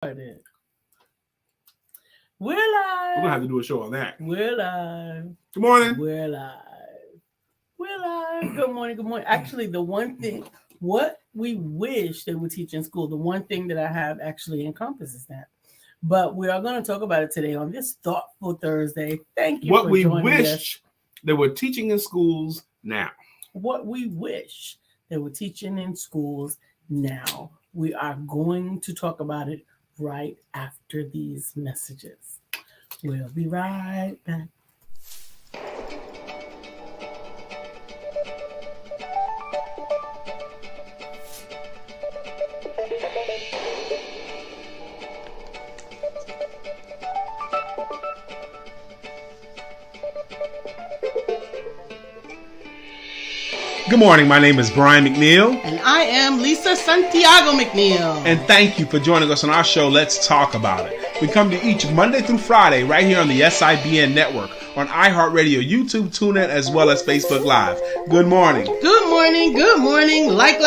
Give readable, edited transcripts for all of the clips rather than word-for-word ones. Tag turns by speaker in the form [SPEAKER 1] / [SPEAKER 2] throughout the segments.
[SPEAKER 1] Started. We're
[SPEAKER 2] We're gonna have
[SPEAKER 1] live.
[SPEAKER 2] to do a show on that.
[SPEAKER 1] We're live.
[SPEAKER 2] Good morning.
[SPEAKER 1] We're live. We're live. Good morning. Good morning. Actually, the one thing, what we wish they would teach in school, the one thing that I have actually encompasses that. But we are going to talk about it today on this thoughtful Thursday. Thank you
[SPEAKER 2] What
[SPEAKER 1] for
[SPEAKER 2] we
[SPEAKER 1] joining us.
[SPEAKER 2] wish they were teaching in schools now.
[SPEAKER 1] What we wish they were teaching in schools now. We are going to talk about it right after these messages. We'll be right back.
[SPEAKER 2] Good morning. My name is Brian McNeill.
[SPEAKER 3] And I am Lisa Santiago McNeill.
[SPEAKER 2] And thank you for joining us on our show, Let's Talk About It. We come to each Monday through Friday right here on the SIBN network, on iHeartRadio, YouTube, TuneIn, as well as Facebook Live. Good morning.
[SPEAKER 3] Good morning. Good morning. Like.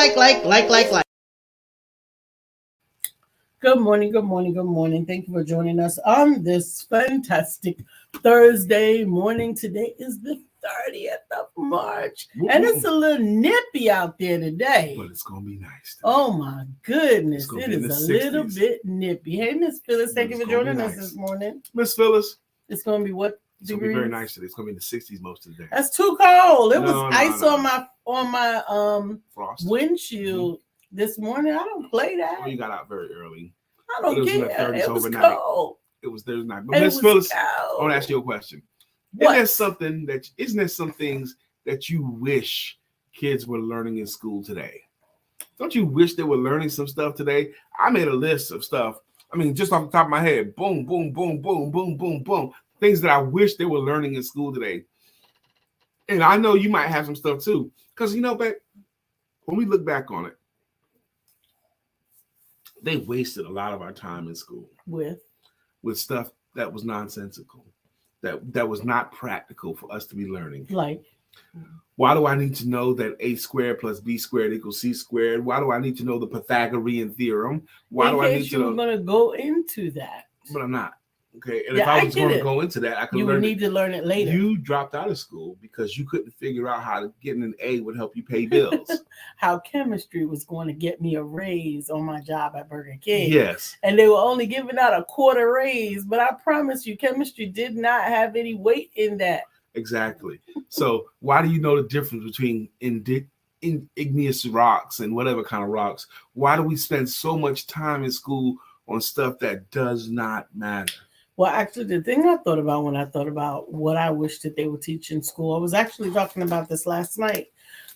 [SPEAKER 1] Good morning, good morning, good morning. Thank you for joining us on this fantastic Thursday morning. Today is the 30th of March, and it's a little nippy out there today.
[SPEAKER 2] But it's going to be nice.
[SPEAKER 1] Oh my goodness,
[SPEAKER 2] It
[SPEAKER 1] it is a little bit nippy. Hey, Miss Phyllis, thank you for joining us this morning.
[SPEAKER 2] Miss Phyllis.
[SPEAKER 1] It's going to be what
[SPEAKER 2] It's going to
[SPEAKER 1] degrees?
[SPEAKER 2] be very nice today. It's going to be in the 60s most of the day.
[SPEAKER 1] That's too cold. It was
[SPEAKER 2] No,
[SPEAKER 1] ice
[SPEAKER 2] no.
[SPEAKER 1] on my
[SPEAKER 2] Frost.
[SPEAKER 1] windshield this morning. I don't play that.
[SPEAKER 2] Well, you got out very early.
[SPEAKER 1] I don't
[SPEAKER 2] It was in the
[SPEAKER 1] care.
[SPEAKER 2] 30s
[SPEAKER 1] It was
[SPEAKER 2] overnight.
[SPEAKER 1] cold.
[SPEAKER 2] It was Thursday night. But
[SPEAKER 1] It
[SPEAKER 2] Miss
[SPEAKER 1] was
[SPEAKER 2] Phyllis, I
[SPEAKER 1] cold.
[SPEAKER 2] want to ask you a question.
[SPEAKER 1] What?
[SPEAKER 2] Isn't there some things that you wish kids were learning in school today? Don't you wish they were learning some stuff today? I made a list of stuff. I mean, just off the top of my head, boom, boom, boom, boom, boom, boom, boom. Things that I wish they were learning in school today. And I know you might have some stuff too. Because, babe, when we look back on it, they wasted a lot of our time in school with stuff that was nonsensical, that was not practical for us to be learning.
[SPEAKER 1] Like,
[SPEAKER 2] why do I need to know that a squared plus b squared equals c squared? Why do I need to know the Pythagorean theorem? Why do I need to know?
[SPEAKER 1] You were going to go into that.
[SPEAKER 2] But I'm not. Okay. And
[SPEAKER 1] Yeah,
[SPEAKER 2] if I was going to go into that, I could
[SPEAKER 1] You
[SPEAKER 2] learn
[SPEAKER 1] would need to learn it later.
[SPEAKER 2] You dropped out of school because you couldn't figure out how to get an A would help you pay bills.
[SPEAKER 1] How chemistry was going to get me a raise on my job at Burger King.
[SPEAKER 2] Yes.
[SPEAKER 1] And they were only giving out a quarter raise, but I promise you, chemistry did not have any weight in that.
[SPEAKER 2] Exactly. So why do you know the difference between igneous rocks and whatever kind of rocks? Why do we spend so much time in school on stuff that does not matter?
[SPEAKER 1] Well, actually, the thing I thought about when I thought about what I wish that they would teach in school, I was actually talking about this last night.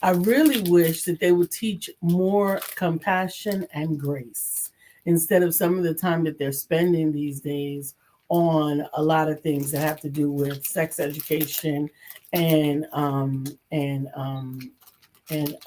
[SPEAKER 1] I really wish that they would teach more compassion and grace instead of some of the time that they're spending these days on a lot of things that have to do with sex education and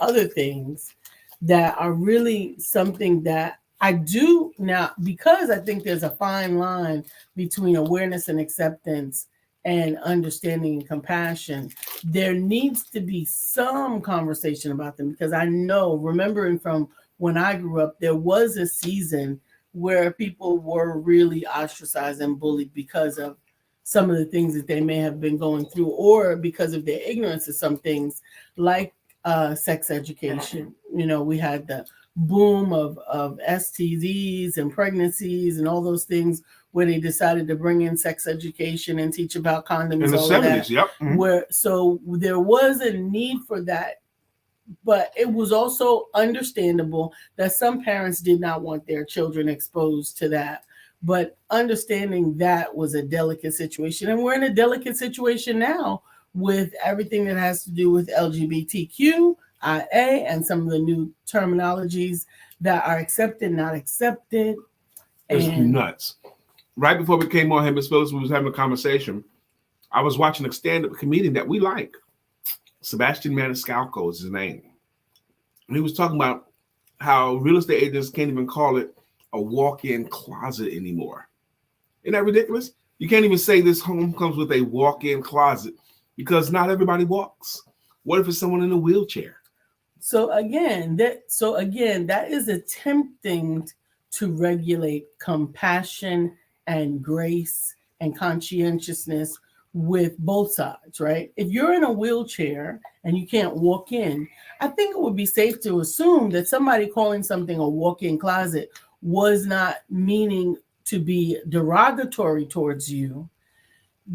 [SPEAKER 1] other things that are really something that I do now, because I think there's a fine line between awareness and acceptance and understanding and compassion. There needs to be some conversation about them, because I know, remembering from when I grew up, there was a season where people were really ostracized and bullied because of some of the things that they may have been going through, or because of their ignorance of some things like sex education. We had the boom of STDs and pregnancies and all those things where they decided to bring in sex education and teach about condoms
[SPEAKER 2] in the 70s. Yep.
[SPEAKER 1] Mm-hmm. So there was a need for that, but it was also understandable that some parents did not want their children exposed to that. But understanding that was a delicate situation, and we're in a delicate situation now with everything that has to do with LGBTQIA and some of the new terminologies that are accepted, not accepted.
[SPEAKER 2] It's nuts. Right before we came on here, Miss Phyllis, we was having a conversation. I was watching a stand-up comedian that we like. Sebastian Maniscalco is his name. And he was talking about how real estate agents can't even call it a walk-in closet anymore. Isn't that ridiculous? You can't even say this home comes with a walk-in closet because not everybody walks. What if it's someone in a wheelchair?
[SPEAKER 1] So again, that is attempting to regulate compassion and grace and conscientiousness with both sides, right? If you're in a wheelchair and you can't walk in, I think it would be safe to assume that somebody calling something a walk-in closet was not meaning to be derogatory towards you.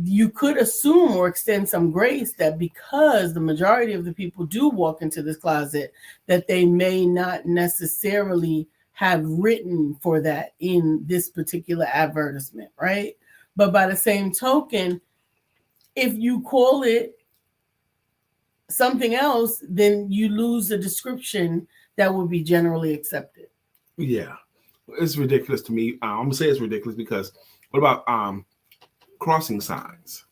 [SPEAKER 1] You could assume or extend some grace that because the majority of the people do walk into this closet, that they may not necessarily have written for that in this particular advertisement, right? But by the same token, if you call it something else, then you lose the description that would be generally accepted.
[SPEAKER 2] Yeah, it's ridiculous to me. I'm gonna say it's ridiculous because what about crossing signs?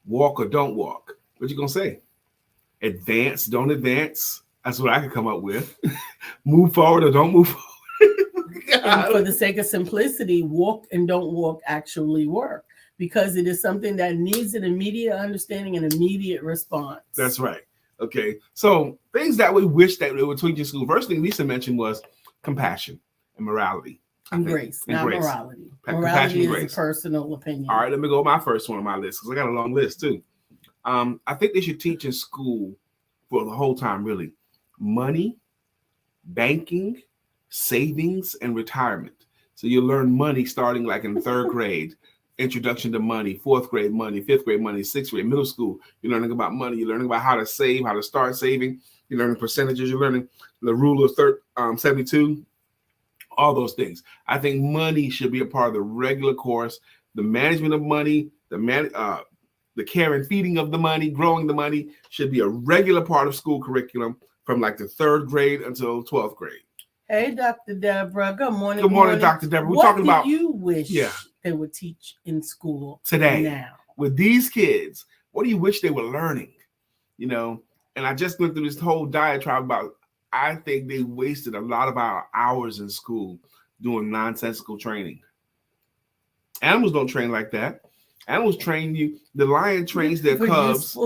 [SPEAKER 2] Walk or don't walk? What you gonna say? Advance, don't advance? That's what I could come up with. Move forward or don't move forward.
[SPEAKER 1] And for the sake of simplicity, walk and don't walk actually work because it is something that needs an immediate understanding and immediate response.
[SPEAKER 2] That's right. Okay. So things that we wish that they would teach in school. First thing Lisa mentioned was compassion and morality.
[SPEAKER 1] And grace, not
[SPEAKER 2] grace.
[SPEAKER 1] morality.
[SPEAKER 2] Compassion
[SPEAKER 1] Morality
[SPEAKER 2] and
[SPEAKER 1] is
[SPEAKER 2] grace.
[SPEAKER 1] a personal opinion.
[SPEAKER 2] All right, let me go with my first one on my list because I got a long list too. I think they should teach in school for the whole time, really. Money, banking, savings, and retirement. So you learn money starting like in third grade, introduction to money, fourth grade money, fifth grade money, sixth grade, middle school. You're learning about money. You're learning about how to save, how to start saving. You're learning percentages. You're learning the rule of 72. All those things. I think money should be a part of the regular course. The management of money, the care and feeding of the money, growing the money should be a regular part of school curriculum from like the third grade until 12th grade.
[SPEAKER 1] Hey, Dr. Deborah. Good morning.
[SPEAKER 2] Good morning, Dr. Deborah. We're
[SPEAKER 1] what
[SPEAKER 2] talking about
[SPEAKER 1] do you wish they would teach in school
[SPEAKER 2] today
[SPEAKER 1] now?
[SPEAKER 2] With these kids, what do you wish they were learning? You know, and I just went through this whole diatribe about I think they wasted a lot of our hours in school doing nonsensical training. Animals don't train like that. Animals train you. The lion trains their cubs.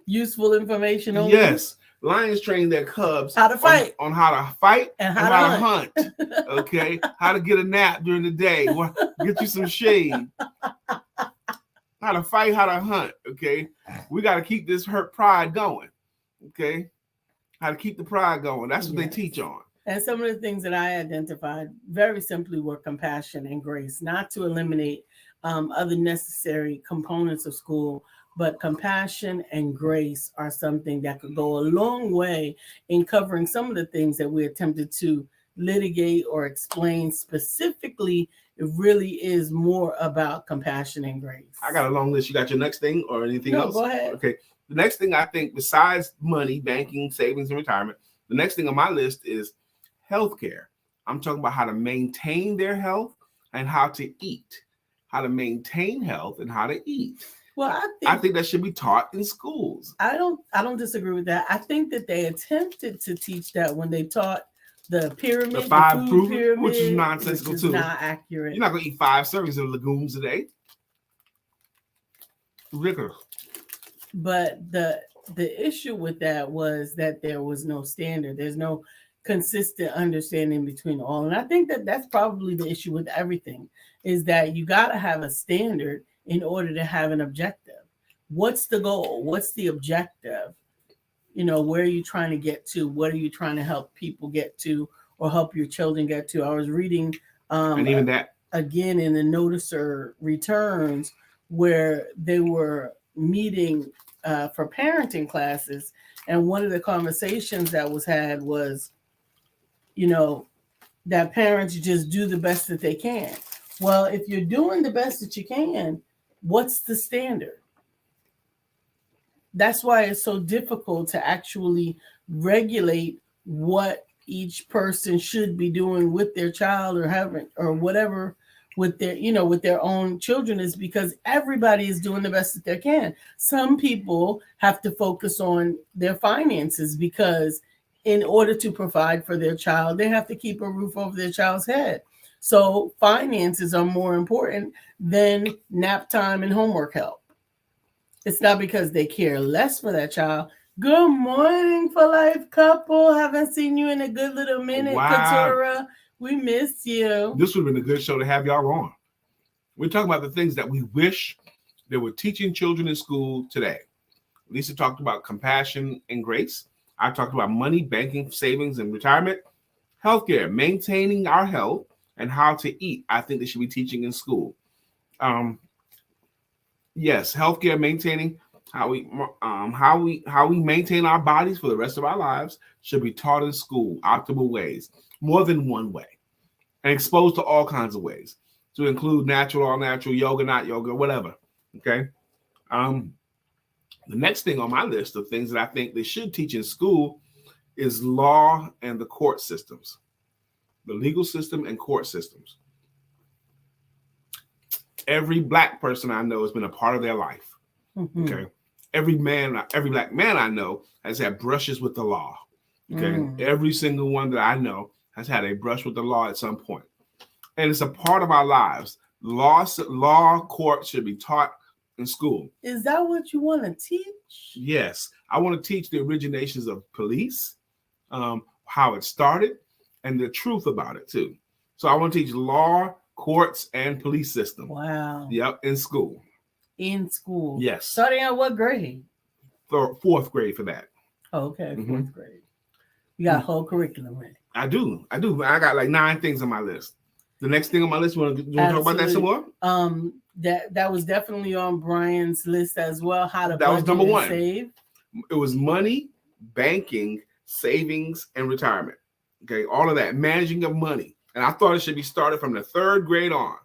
[SPEAKER 1] Useful information only.
[SPEAKER 2] Yes. Lions train their cubs
[SPEAKER 1] how to fight.
[SPEAKER 2] On how to fight
[SPEAKER 1] and how to hunt.
[SPEAKER 2] Okay. How to get a nap during the day. Get you some shade. How to fight, how to hunt. Okay. We got to keep this hurt pride going. Okay. How to keep the pride going. That's what they teach on.
[SPEAKER 1] And some of the things that I identified very simply were compassion and grace, not to eliminate other necessary components of school, but compassion and grace are something that could go a long way in covering some of the things that we attempted to litigate or explain specifically. It really is more about compassion and grace. I
[SPEAKER 2] got a long list. You got your next thing or anything else?
[SPEAKER 1] Go ahead.
[SPEAKER 2] Okay. The next thing I think, besides money, banking, savings, and retirement, the next thing on my list is healthcare. I'm talking about how to maintain their health and how to eat. How to maintain health and how to eat.
[SPEAKER 1] Well,
[SPEAKER 2] I think that should be taught in schools.
[SPEAKER 1] I don't disagree with that. I think that they attempted to teach that when they taught the pyramid,
[SPEAKER 2] the five
[SPEAKER 1] food
[SPEAKER 2] pyramid,
[SPEAKER 1] pyramid,
[SPEAKER 2] which is nonsensical too.
[SPEAKER 1] Not accurate.
[SPEAKER 2] You're not going to eat 5 servings of legumes a day. Ridiculous.
[SPEAKER 1] But the issue with that was that there was no standard. There's no consistent understanding between all. And I think that that's probably the issue with everything, is that you got to have a standard in order to have an objective. What's the goal? What's the objective? You know, where are you trying to get to? What are you trying to help people get to or help your children get to? I was reading
[SPEAKER 2] and even that
[SPEAKER 1] again in the Noticer returns where they were meeting for parenting classes. And one of the conversations that was had was, you know, that parents just do the best that they can. Well, if you're doing the best that you can, what's the standard? That's why it's so difficult to actually regulate what each person should be doing with their child or having or whatever with their, you know, with their own children, is because everybody is doing the best that they can. Some people have to focus on their finances because in order to provide for their child, they have to keep a roof over their child's head. So finances are more important than nap time and homework help. It's not because they care less for that child. Good morning, for life couple. Haven't seen you in a good little minute,
[SPEAKER 2] wow.
[SPEAKER 1] Katura. We missed you.
[SPEAKER 2] This would have been a good show to have y'all on. We're talking about the things that we wish they were teaching children in school today. Lisa talked about compassion and grace. I talked about money, banking, savings, and retirement. Healthcare, maintaining our health, and how to eat. I think they should be teaching in school. Yes, healthcare, maintaining how we maintain our bodies for the rest of our lives should be taught in school, optimal ways, more than one way, and exposed to all kinds of ways, to include natural, all natural, yoga, not yoga, whatever. Okay. The next thing on my list of things that I think they should teach in school is law and the court systems, the legal system and court systems. Every Black person I know has been a part of their life. Mm-hmm. Okay. Every Black man I know has had brushes with the law. Okay. Every single one that I know has had a brush with the law at some point. And it's a part of our lives. Law court should be taught in school.
[SPEAKER 1] Is that what you want to teach?
[SPEAKER 2] Yes. I want to teach the originations of police, how it started, and the truth about it too. So I want to teach law, courts, and police system.
[SPEAKER 1] Wow.
[SPEAKER 2] Yep, in school.
[SPEAKER 1] In school.
[SPEAKER 2] Yes.
[SPEAKER 1] Starting at what grade?
[SPEAKER 2] Fourth grade for that.
[SPEAKER 1] Oh, okay, fourth grade. You got a whole curriculum ready. I
[SPEAKER 2] do. I got like 9 things on my list. The next thing on my list, you want to talk about that some more?
[SPEAKER 1] That was definitely on Brian's list as well. How to
[SPEAKER 2] that was number 1.
[SPEAKER 1] Save.
[SPEAKER 2] It was money, banking, savings, and retirement. Okay, all of that, managing of money. And I thought it should be started from the 3rd grade on.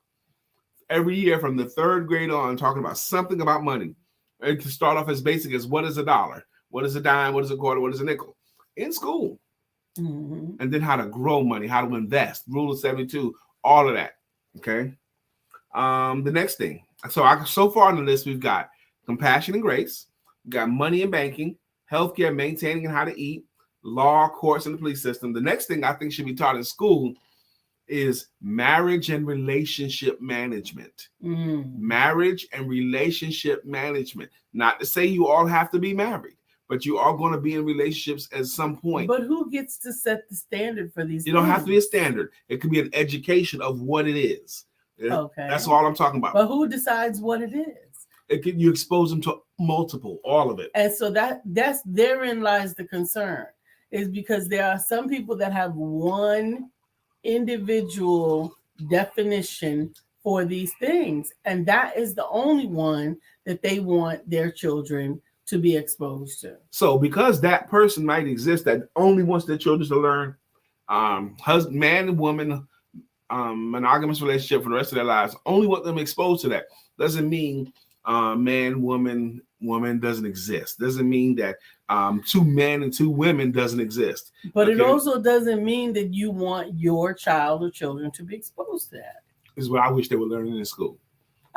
[SPEAKER 2] Every year from the 3rd grade on, talking about something about money. It can start off as basic as what is a dollar? What is a dime? What is a quarter? What is a nickel? In school. Mm-hmm. And then how to grow money, how to invest, rule of 72, all of that. Okay. The next thing. So far on the list, we've got compassion and grace. We've got money and banking, healthcare, maintaining and how to eat, law, courts, and the police system. The next thing I think should be taught in school is marriage and relationship management. Marriage and relationship management. Not to say you all have to be married, but you are going to be in relationships at some point.
[SPEAKER 1] But who gets to set the standard for these?
[SPEAKER 2] You don't have to be a standard. It could be an education of what it is.
[SPEAKER 1] Okay.
[SPEAKER 2] That's all I'm talking about.
[SPEAKER 1] But who decides what it is?
[SPEAKER 2] You expose them to multiple, all of it.
[SPEAKER 1] And so that's therein lies the concern, is because there are some people that have one individual definition for these things, and that is the only one that they want their children to be exposed to.
[SPEAKER 2] So because that person might exist that only wants their children to learn husband, man and woman, monogamous relationship for the rest of their lives, only want them exposed to that, doesn't mean man, woman doesn't exist. Doesn't mean that 2 men and 2 women doesn't exist.
[SPEAKER 1] But it also doesn't mean that you want your child or children to be exposed to that.
[SPEAKER 2] This is what I wish they were learning in school.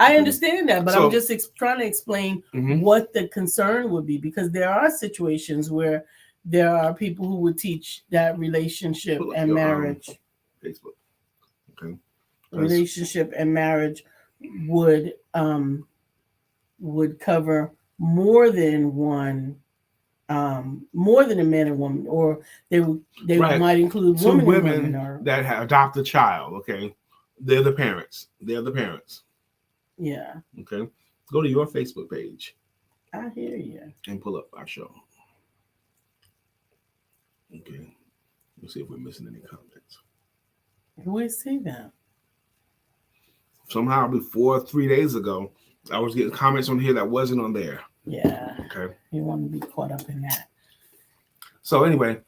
[SPEAKER 1] I understand that, but I'm just trying to explain what the concern would be, because there are situations where there are people who would teach that relationship and marriage.
[SPEAKER 2] Facebook. Okay.
[SPEAKER 1] Relationship and marriage would cover more than one, more than a man and woman, or they might include
[SPEAKER 2] women that have adopted a child. Okay, they're the parents.
[SPEAKER 1] Yeah.
[SPEAKER 2] Okay. Go to your Facebook page.
[SPEAKER 1] I hear you.
[SPEAKER 2] And pull up our show. Okay. Let's see if we're missing any comments.
[SPEAKER 1] We see them.
[SPEAKER 2] Somehow before 3 days ago, I was getting comments on here that wasn't on there.
[SPEAKER 1] Yeah.
[SPEAKER 2] Okay.
[SPEAKER 1] You want to be caught up in that.
[SPEAKER 2] So anyway,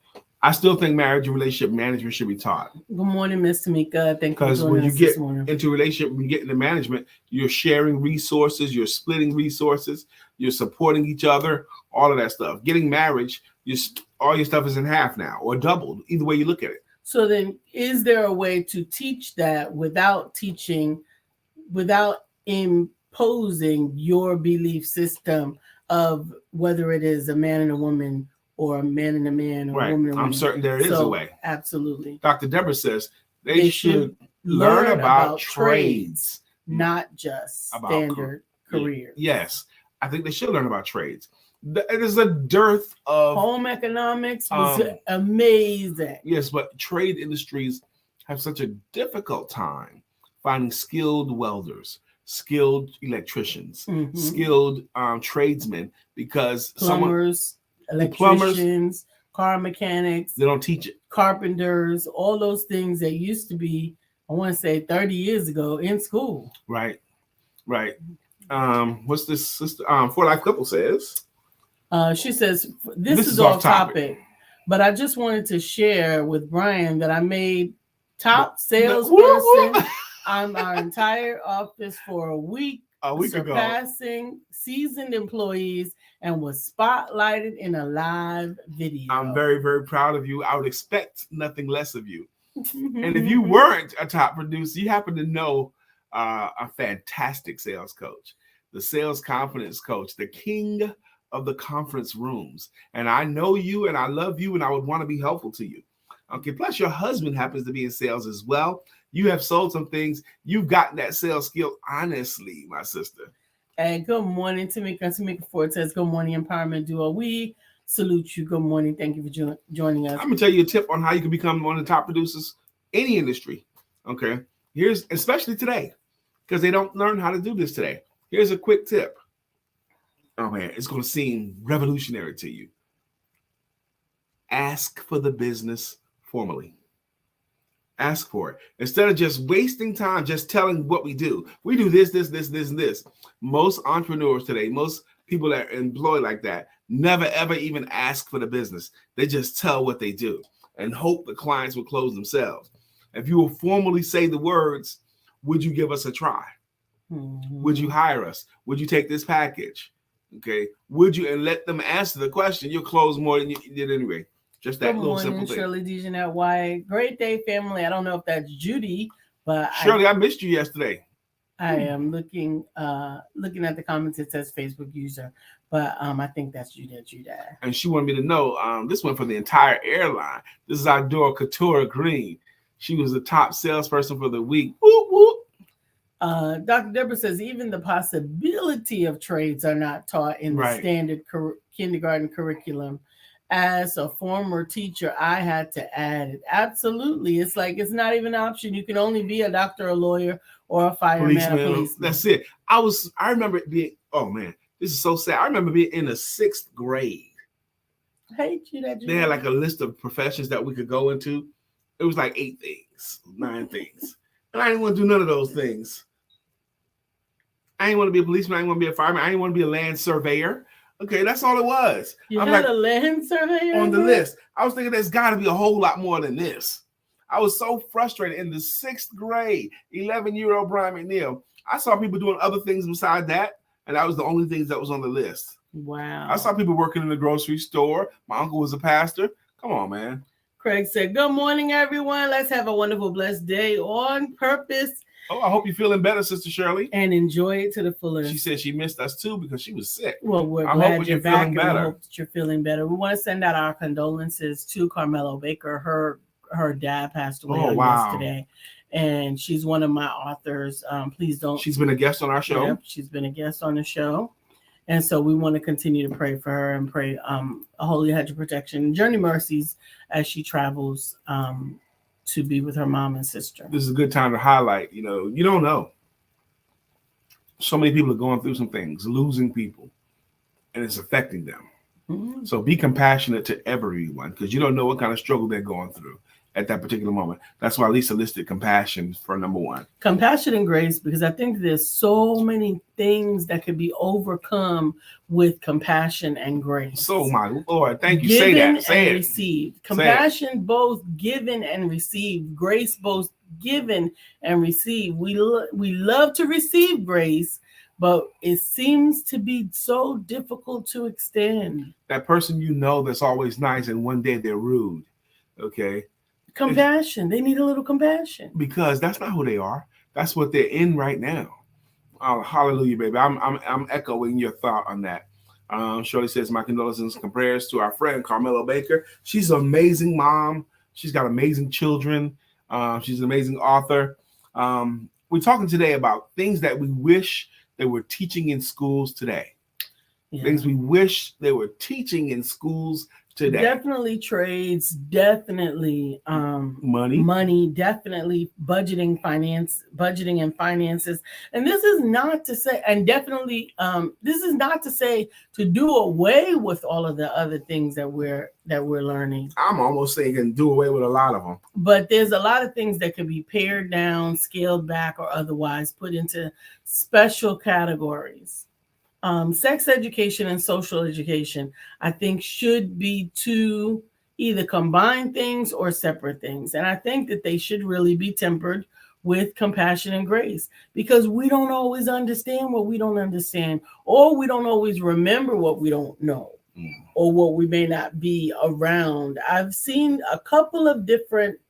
[SPEAKER 2] I still think marriage and relationship management should be taught.
[SPEAKER 1] Good morning, Miss Tamika. Thank you.
[SPEAKER 2] Because when you get into relationship, when you get into management, you're sharing resources, you're splitting resources, you're supporting each other, all of that stuff. Getting married, all your stuff is in half now or doubled, either way you look at it.
[SPEAKER 1] So then, is there a way to teach that without imposing your belief system of whether it is a man and a woman or a man and a man, or a woman and a woman?
[SPEAKER 2] I'm certain there is a way.
[SPEAKER 1] Absolutely.
[SPEAKER 2] Dr. Deborah says they should learn about trades,
[SPEAKER 1] not just standard careers.
[SPEAKER 2] Yes, I think they should learn about trades. There's a dearth of
[SPEAKER 1] home economics was amazing.
[SPEAKER 2] Yes, but trade industries have such a difficult time finding skilled welders, skilled electricians, skilled tradesmen, because
[SPEAKER 1] plumbers, electricians, car mechanics,
[SPEAKER 2] they don't teach it.
[SPEAKER 1] Carpenters, all those things that used to be, I want to say 30 years ago in school.
[SPEAKER 2] Right. What's this sister? For Life Couple says.
[SPEAKER 1] She says, this is off topic, but I just wanted to share with Brian that I made top salesperson on our entire office for a week surpassing seasoned employees, and was spotlighted in a live video.
[SPEAKER 2] I'm very, very proud of you. I would expect nothing less of you. And if you weren't a top producer, you happen to know a fantastic sales coach, the sales confidence coach, the king of the conference rooms. And I know you, and I love you, and I would want to be helpful to you. Okay, plus your husband happens to be in sales as well. You have sold some things. You've gotten that sales skill, honestly, my sister.
[SPEAKER 1] And good morning, Tamika. Tamika Ford says, good morning, Empowerment Duo. We salute you. Good morning. Thank you for joining us.
[SPEAKER 2] I'm going to tell you a tip on how you can become one of the top producers, any industry. Okay, here's, especially today, because they don't learn how to do this today. Here's a quick tip. Oh, man, it's going to seem revolutionary to you. Ask for the business formally. Ask for it. Instead of just wasting time just telling what we do. We do this, and this. Most entrepreneurs today, most people that are employed like that, never, ever even ask for the business. They just tell what they do and hope the clients will close themselves. If you will formally say the words, would you give us a try? Would you hire us? Would you take this package? Okay. Would you? And let them answer the question. You'll close more than you did anyway. Just that little simple thing.
[SPEAKER 1] Shirley Dejanette White. Great day, family. I don't know if that's Judy, but
[SPEAKER 2] Shirley, I missed you yesterday.
[SPEAKER 1] I am looking at the comments. It says Facebook user, but I think that's Judy.
[SPEAKER 2] And she wanted me to know this one for the entire airline. This is our Dora Couture Green. She was the top salesperson for the week. Whoop, whoop.
[SPEAKER 1] Dr. Deborah says even the possibility of trades are not taught in the standard kindergarten curriculum. As a former teacher, I had to add it. Absolutely. It's like it's not even an option. You can only be a doctor, a lawyer, or a fireman, a policeman.
[SPEAKER 2] That's it. I remember it being, oh man, this is so sad. I remember being in the 6th grade.
[SPEAKER 1] I hate you that
[SPEAKER 2] they had like a list of professions that we could go into. It was like 8 things, 9 things. And I didn't want to do none of those things. I didn't want to be a policeman. I didn't want to be a fireman. I didn't want to be a land surveyor. Okay, that's all it was.
[SPEAKER 1] You had a land surveyor
[SPEAKER 2] on the list. I was thinking there's got to be a whole lot more than this. I was so frustrated in the 6th grade, 11-year-old Brian McNeill. I saw people doing other things besides that, and that was the only things that was on the list.
[SPEAKER 1] Wow.
[SPEAKER 2] I saw people working in the grocery store. My uncle was a pastor. Come on, man.
[SPEAKER 1] Craig said, good morning, everyone. Let's have a wonderful, blessed day on purpose.
[SPEAKER 2] Oh, I hope you're feeling better, Sister Shirley.
[SPEAKER 1] And enjoy it to the fullest.
[SPEAKER 2] She said she missed us too because she was sick.
[SPEAKER 1] Well, we're glad you're back, and we hope that you're feeling better. We want to send out our condolences to Carmelo Baker. Her dad passed away yesterday, and she's one of my authors. Please don't.
[SPEAKER 2] She's been a guest on our show.
[SPEAKER 1] Yep, she's been a guest on the show, and so we want to continue to pray for her and pray a holy hedge of protection, journey mercies as she travels to be with her mom and sister.
[SPEAKER 2] This is a good time to highlight, you don't know. So many people are going through some things, losing people, and it's affecting them. Mm-hmm. So be compassionate to everyone because you don't know what kind of struggle they're going through at that particular moment. That's why Lisa listed compassion for number 1.
[SPEAKER 1] Compassion and grace, because I think there's so many things that could be overcome with compassion and grace.
[SPEAKER 2] So my Lord, thank you.
[SPEAKER 1] Given
[SPEAKER 2] Say
[SPEAKER 1] and received. Compassion both given and received. Grace both given and received. We love to receive grace, but it seems to be so difficult to extend.
[SPEAKER 2] That person that's always nice and one day they're rude. Okay.
[SPEAKER 1] Compassion. They need a little compassion.
[SPEAKER 2] Because that's not who they are. That's what they're in right now. Oh, hallelujah, baby. I'm echoing your thought on that. Shirley says, my condolences and prayers to our friend Carmelo Baker. She's an amazing mom. She's got amazing children. She's an amazing author. We're talking today about things that we wish they were teaching in schools today. Yeah. Things we wish they were teaching in schools today.
[SPEAKER 1] Definitely trades, definitely
[SPEAKER 2] Money.
[SPEAKER 1] definitely budgeting and finances. And this is not to say, and definitely this is not to say to do away with all of the other things that we're learning.
[SPEAKER 2] I'm almost saying you can do away with a lot of them.
[SPEAKER 1] But there's a lot of things that can be pared down, scaled back, or otherwise put into special categories. Sex education and social education, I think, should be two either combined things or separate things. And I think that they should really be tempered with compassion and grace, because we don't always understand what we don't understand, or we don't always remember what we don't know, or what we may not be around. I've seen a couple of different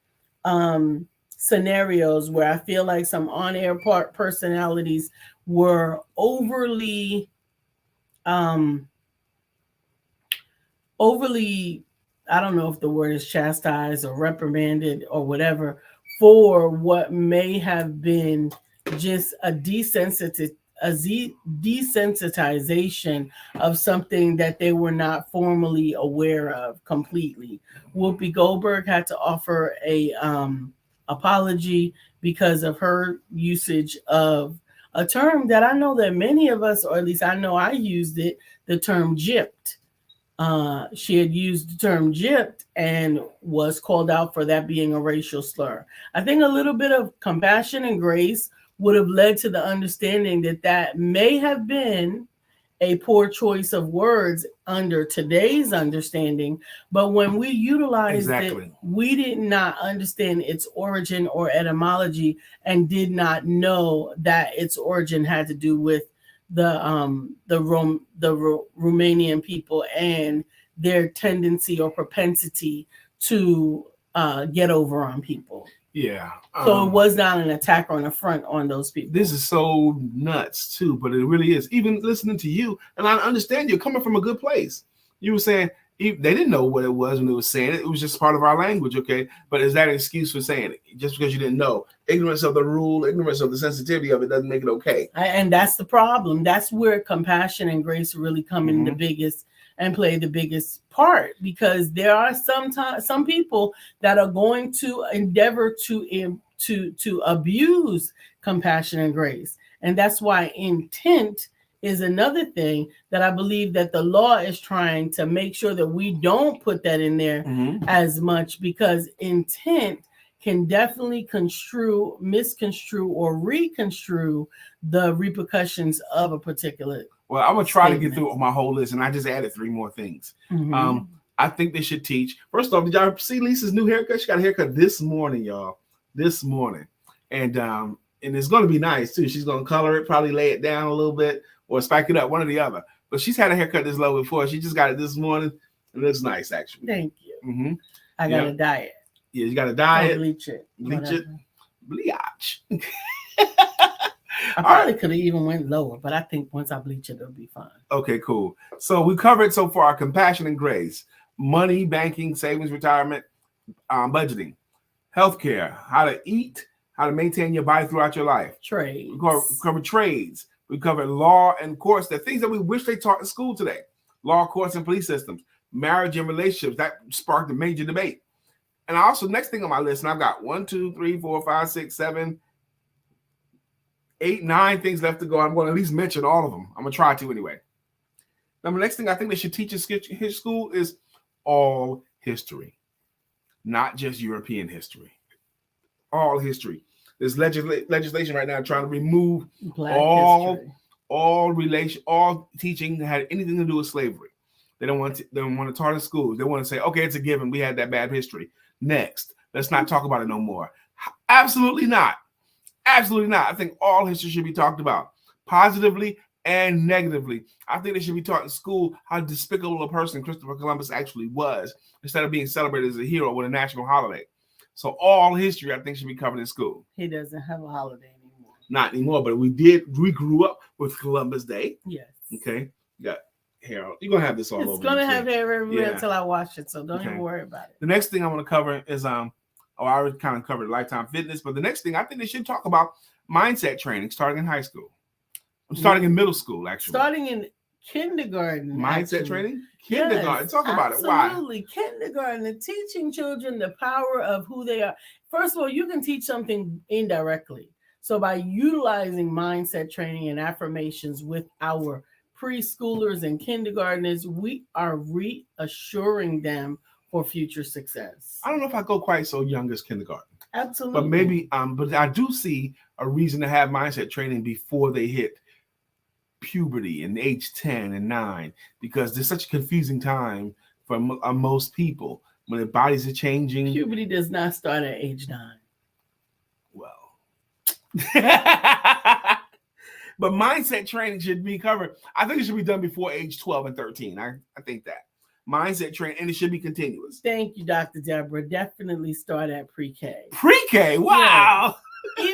[SPEAKER 1] scenarios where I feel like some on-air personalities were overly, I don't know if the word is chastised or reprimanded or whatever, for what may have been just a desensitization of something that they were not formally aware of completely. Whoopi Goldberg had to offer a apology because of her usage of a term that I know that many of us, or at least I know I used it, the term gypped. She had used the term gypped and was called out for that being a racial slur. I think a little bit of compassion and grace would have led to the understanding that that may have been a poor choice of words under today's understanding. But when we utilized it, we did not understand its origin or etymology, and did not know that its origin had to do with the Romanian people and their tendency or propensity to get over on people.
[SPEAKER 2] Yeah.
[SPEAKER 1] So it was not an attack or an affront on those people.
[SPEAKER 2] This is so nuts too, but it really is. Even listening to you, and I understand you're coming from a good place. You were saying they didn't know what it was when they were saying it. It was just part of our language, okay? But is that an excuse for saying it? Just because you didn't know. Ignorance of the rule, ignorance of the sensitivity of it doesn't make it okay.
[SPEAKER 1] And that's the problem. That's where compassion and grace really come in the biggest and play the biggest part, because there are some people that are going to endeavor to abuse compassion and grace. And that's why intent is another thing that I believe that the law is trying to make sure that we don't put that in there as much, because intent can definitely misconstrue, or reconstrue the repercussions of a particular.
[SPEAKER 2] Well, I'm going to try to get through my whole list, and I just added 3 more things. I think they should teach. First off, did y'all see Lisa's new haircut? She got a haircut this morning, y'all. This morning. And it's going to be nice, too. She's going to color it, probably lay it down a little bit, or spike it up, one or the other. But she's had a haircut this low before. She just got it this morning, and it's nice, actually.
[SPEAKER 1] Thank you. I got a diet.
[SPEAKER 2] Yeah, you got a diet.
[SPEAKER 1] Bleach it.
[SPEAKER 2] Bleach.
[SPEAKER 1] I probably could have even went lower, but I think once I bleach it, it'll be fine.
[SPEAKER 2] Okay, cool. So we covered so far compassion and grace, money, banking, savings, retirement, budgeting, healthcare, how to eat, how to maintain your body throughout your life.
[SPEAKER 1] Trades.
[SPEAKER 2] We covered trades. We covered law and courts, the things that we wish they taught in school today. Law, courts, and police systems, marriage and relationships. That sparked a major debate. And also, next thing on my list, and I've got 1, 2, 3, 4, 5, 6, 7, 8, 9 things left to go. I'm going to at least mention all of them. I'm going to try to anyway. Now, the next thing I think they should teach in his school is all history, not just European history. All history. There's legislation right now trying to remove all teaching that had anything to do with slavery. They don't want to taught in schools. They want to say, okay, it's a given. We had that bad history. Next, let's not talk about it no more. Absolutely not. Absolutely not. I think all history should be talked about positively and negatively. I think they should be taught in school how despicable a person Christopher Columbus actually was, instead of being celebrated as a hero with a national holiday. So all history, I think, should be covered in school.
[SPEAKER 1] He doesn't have a holiday anymore.
[SPEAKER 2] Not anymore, but we grew up with Columbus Day.
[SPEAKER 1] Yes.
[SPEAKER 2] Okay. You got hair. You're going to have this all over.
[SPEAKER 1] It's going to have hair everywhere until I wash it, so don't even worry about it.
[SPEAKER 2] The next thing I want to cover is, I already kind of covered Lifetime Fitness, but the next thing I think they should talk about mindset training starting in high school. Starting in middle school, actually.
[SPEAKER 1] Starting in kindergarten.
[SPEAKER 2] Mindset
[SPEAKER 1] actually.
[SPEAKER 2] training? Kindergarten. Talk about it. Why?
[SPEAKER 1] Absolutely. Kindergarten, and teaching children the power of who they are. First of all, you can teach something indirectly. So by utilizing mindset training and affirmations with our preschoolers and kindergartners, we are reassuring them for future success.
[SPEAKER 2] I don't know if I go quite so young as kindergarten.
[SPEAKER 1] Absolutely.
[SPEAKER 2] But maybe, but I do see a reason to have mindset training before they hit puberty and age 10 and 9, because there's such a confusing time for most people when their bodies are changing.
[SPEAKER 1] Puberty does not start at age 9.
[SPEAKER 2] Well, but mindset training should be covered. I think it should be done before age 12 and 13. I think that. Mindset training, and it should be continuous.
[SPEAKER 1] Thank you, Dr. Deborah. Definitely start at pre-K.
[SPEAKER 2] Pre-K, wow.
[SPEAKER 1] Yeah.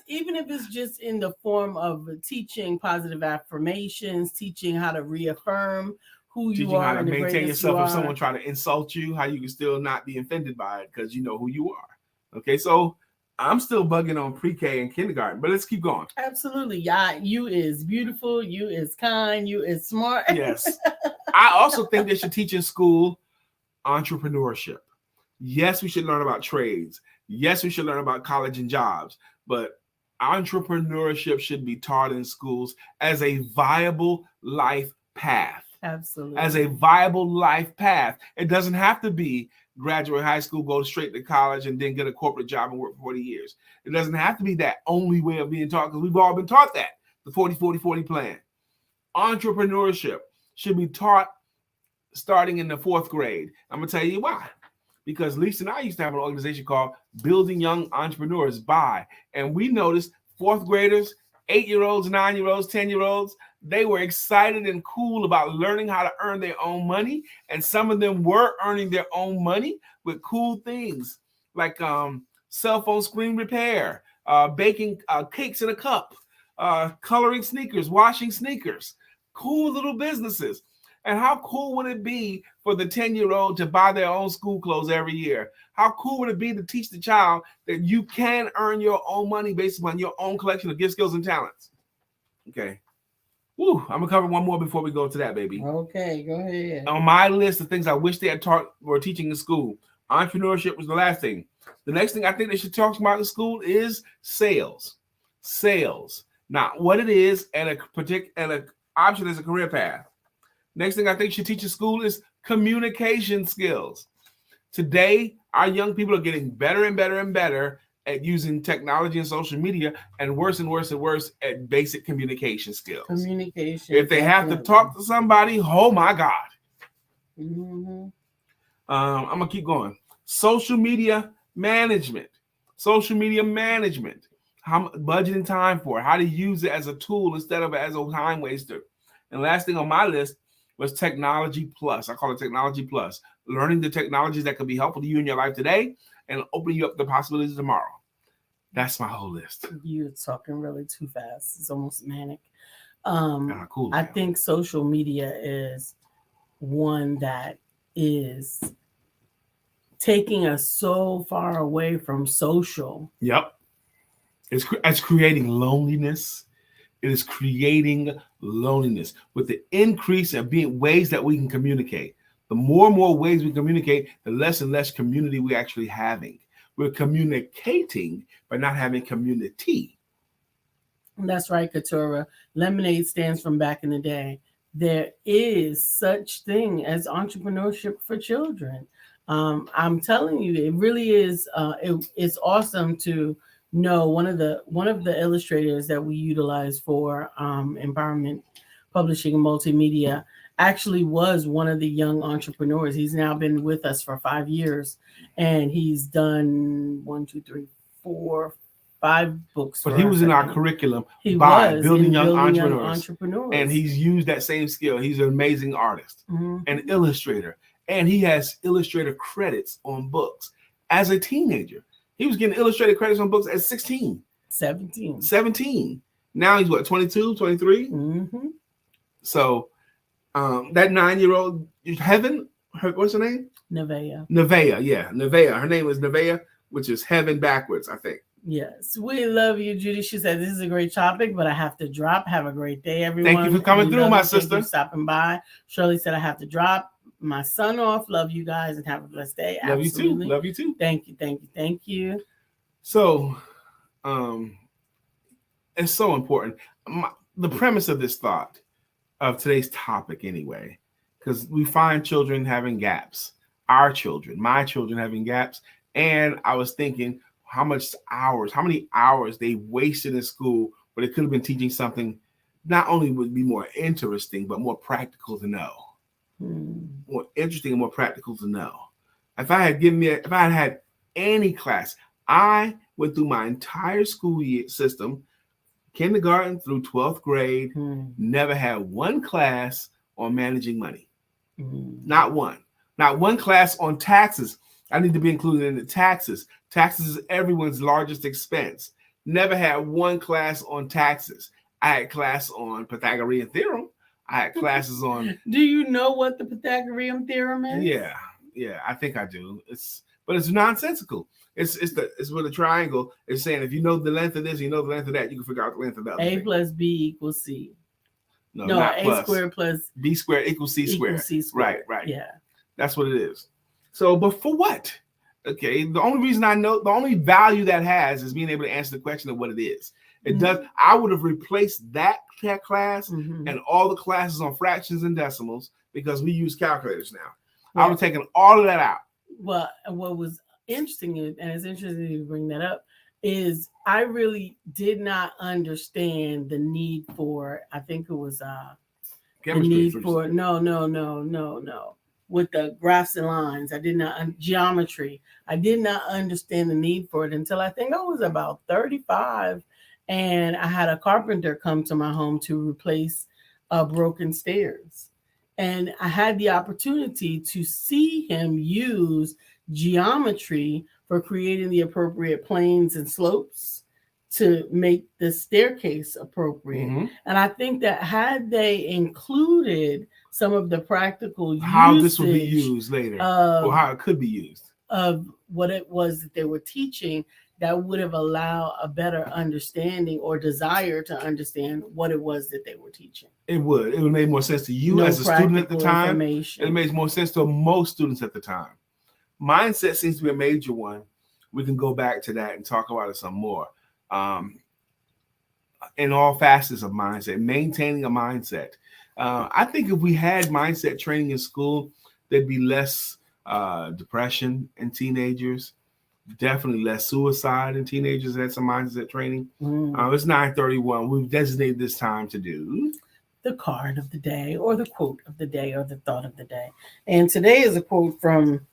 [SPEAKER 1] Even if it's just in the form of teaching positive affirmations, teaching how to reaffirm who you are,
[SPEAKER 2] how to
[SPEAKER 1] and
[SPEAKER 2] maintain yourself
[SPEAKER 1] you
[SPEAKER 2] if someone try to insult you, how you can still not be offended by it because you know who you are. Okay, so I'm still bugging on pre-K and kindergarten, but let's keep going.
[SPEAKER 1] Absolutely. Yeah, you is beautiful, you is kind, you is smart.
[SPEAKER 2] Yes. I also think they should teach in school entrepreneurship. Yes, we should learn about trades. Yes, we should learn about college and jobs, but entrepreneurship should be taught in schools as a viable life path.
[SPEAKER 1] Absolutely.
[SPEAKER 2] As a viable life path. It doesn't have to be graduate high school, go straight to college, and then get a corporate job and work for 40 years. It doesn't have to be that only way of being taught, because we've all been taught that, the 40-40-40 plan. Entrepreneurship should be taught starting in the 4th grade. I'm going to tell you why. Because Lisa and I used to have an organization called Building Young Entrepreneurs By, and we noticed 4th graders, 8-year-olds, 9-year-olds, 10-year-olds, they were excited and cool about learning how to earn their own money. And some of them were earning their own money with cool things like cell phone screen repair, baking cakes in a cup, coloring sneakers, washing sneakers, cool little businesses. And how cool would it be for the 10-year-old to buy their own school clothes every year? How cool would it be to teach the child that you can earn your own money based upon your own collection of gifts, skills, and talents? Okay. Woo, I'm going to cover one more before we go to that, baby.
[SPEAKER 1] Okay, go ahead.
[SPEAKER 2] On my list of things I wish they had taught or teaching in school, entrepreneurship was the last thing. The next thing I think they should talk about in school is sales. Sales. Not what it is and an option as a career path. Next thing I think should teach in school is communication skills. Today, our young people are getting better and better and better at using technology and social media, and worse and worse and worse at basic communication skills.
[SPEAKER 1] Communication.
[SPEAKER 2] If they have to talk to somebody, oh my God.
[SPEAKER 1] Mm-hmm.
[SPEAKER 2] I'm going to keep going. Social media management. Social media management. How budgeting time for it. How to use it as a tool instead of as a time waster. And last thing on my list was technology plus. I call it technology plus. Learning the technologies that can be helpful to you in your life today and opening you up to possibilities tomorrow. That's my whole list.
[SPEAKER 1] You're talking really too fast. It's almost manic.
[SPEAKER 2] Cool.
[SPEAKER 1] I think social media is one that is taking us so far away from social.
[SPEAKER 2] Yep. It's creating loneliness. It is creating loneliness with the increase of being ways that we can communicate. The more and more ways we communicate, the less and less community we're actually having. We're communicating, but not having community.
[SPEAKER 1] That's right, Katura. Lemonade stands from back in the day. There is such thing as entrepreneurship for children. I'm telling you, it really is. It's awesome to know one of the illustrators that we utilize for Empowerment Publishing and Multimedia actually was one of the young entrepreneurs. He's now been with us for 5 years, and he's done 5 books.
[SPEAKER 2] But he was in our curriculum
[SPEAKER 1] building
[SPEAKER 2] young entrepreneurs. And he's used that same skill. He's an amazing artist, an illustrator, and he has illustrator credits on books as a teenager. He was getting illustrated credits on books at 16. 17. Now he's what, 22, 23?
[SPEAKER 1] Mm-hmm.
[SPEAKER 2] So that 9-year-old, Heaven, what's her name?
[SPEAKER 1] Nevaeh.
[SPEAKER 2] Nevaeh, yeah. Nevaeh. Her name is Nevaeh, which is heaven backwards, I think.
[SPEAKER 1] Yes, we love you, Judy. She said, this is a great topic, but I have to drop. Have a great day, everyone.
[SPEAKER 2] Thank you for coming
[SPEAKER 1] We
[SPEAKER 2] through,
[SPEAKER 1] love
[SPEAKER 2] my
[SPEAKER 1] you. Thank
[SPEAKER 2] sister.
[SPEAKER 1] you for stopping by. Shirley said, I have to drop my son off. Love you guys and have a blessed day.
[SPEAKER 2] Love
[SPEAKER 1] Absolutely.
[SPEAKER 2] you too. Love you too.
[SPEAKER 1] Thank you, thank you, thank you.
[SPEAKER 2] So, it's so important. The premise of this thought, of today's topic anyway, because we find children having gaps, our children, my children having gaps. And I was thinking how many hours they wasted in school, but it could have been teaching something not only would be more interesting, but more practical to know. More interesting and more practical to know. If I had had any class, I went through my entire school year system, kindergarten through 12th grade, never had one class on managing money. Not one. Not one class on taxes. I need to be included in the taxes. Taxes is everyone's largest expense. Never had one class on taxes. I had class on Pythagorean theorem. I had classes on.
[SPEAKER 1] Do you know what the Pythagorean theorem is?
[SPEAKER 2] Yeah, I think I do. But it's nonsensical. It's with a triangle. It's saying if you know the length of this, you know the length of that, you can figure out the length of the other.
[SPEAKER 1] A
[SPEAKER 2] thing.
[SPEAKER 1] plus B equals C.
[SPEAKER 2] No,
[SPEAKER 1] A
[SPEAKER 2] plus.
[SPEAKER 1] squared plus
[SPEAKER 2] B squared equals C squared.
[SPEAKER 1] C squared.
[SPEAKER 2] Right.
[SPEAKER 1] Yeah.
[SPEAKER 2] That's what it is. So, but for what? Okay, the only reason I know, the only value that has is being able to answer the question of what it is. It does. I would have replaced that class and all the classes on fractions and decimals because we use calculators now. I would have taken all of that out.
[SPEAKER 1] Well, what was interesting, and it's interesting you bring that up, is I really did not understand the need for, I think it was
[SPEAKER 2] Chemistry,
[SPEAKER 1] the need for, no. With the graphs and lines, I did not, geometry, I did not understand the need for it until I think I was about 35. And I had a carpenter come to my home to replace broken stairs. And I had the opportunity to see him use geometry for creating the appropriate planes and slopes to make the staircase appropriate. And I think that had they included some of the practical
[SPEAKER 2] how this would be used later, or how it could be used,
[SPEAKER 1] of what it was that they were teaching, that would have allowed a better understanding or desire to understand what it was that they were teaching. It would
[SPEAKER 2] make more sense to you as a student at the time. It makes more sense to most students at the time. Mindset seems to be a major one. We can go back to that and talk about it some more. In all facets of mindset, maintaining a mindset. I think if we had mindset training in school, there'd be less depression in teenagers. Definitely less suicide in teenagers that had some mindset training. It's 9:31. We've designated this time to do
[SPEAKER 1] the card of the day, or the quote of the day, or the thought of the day. And today is a quote from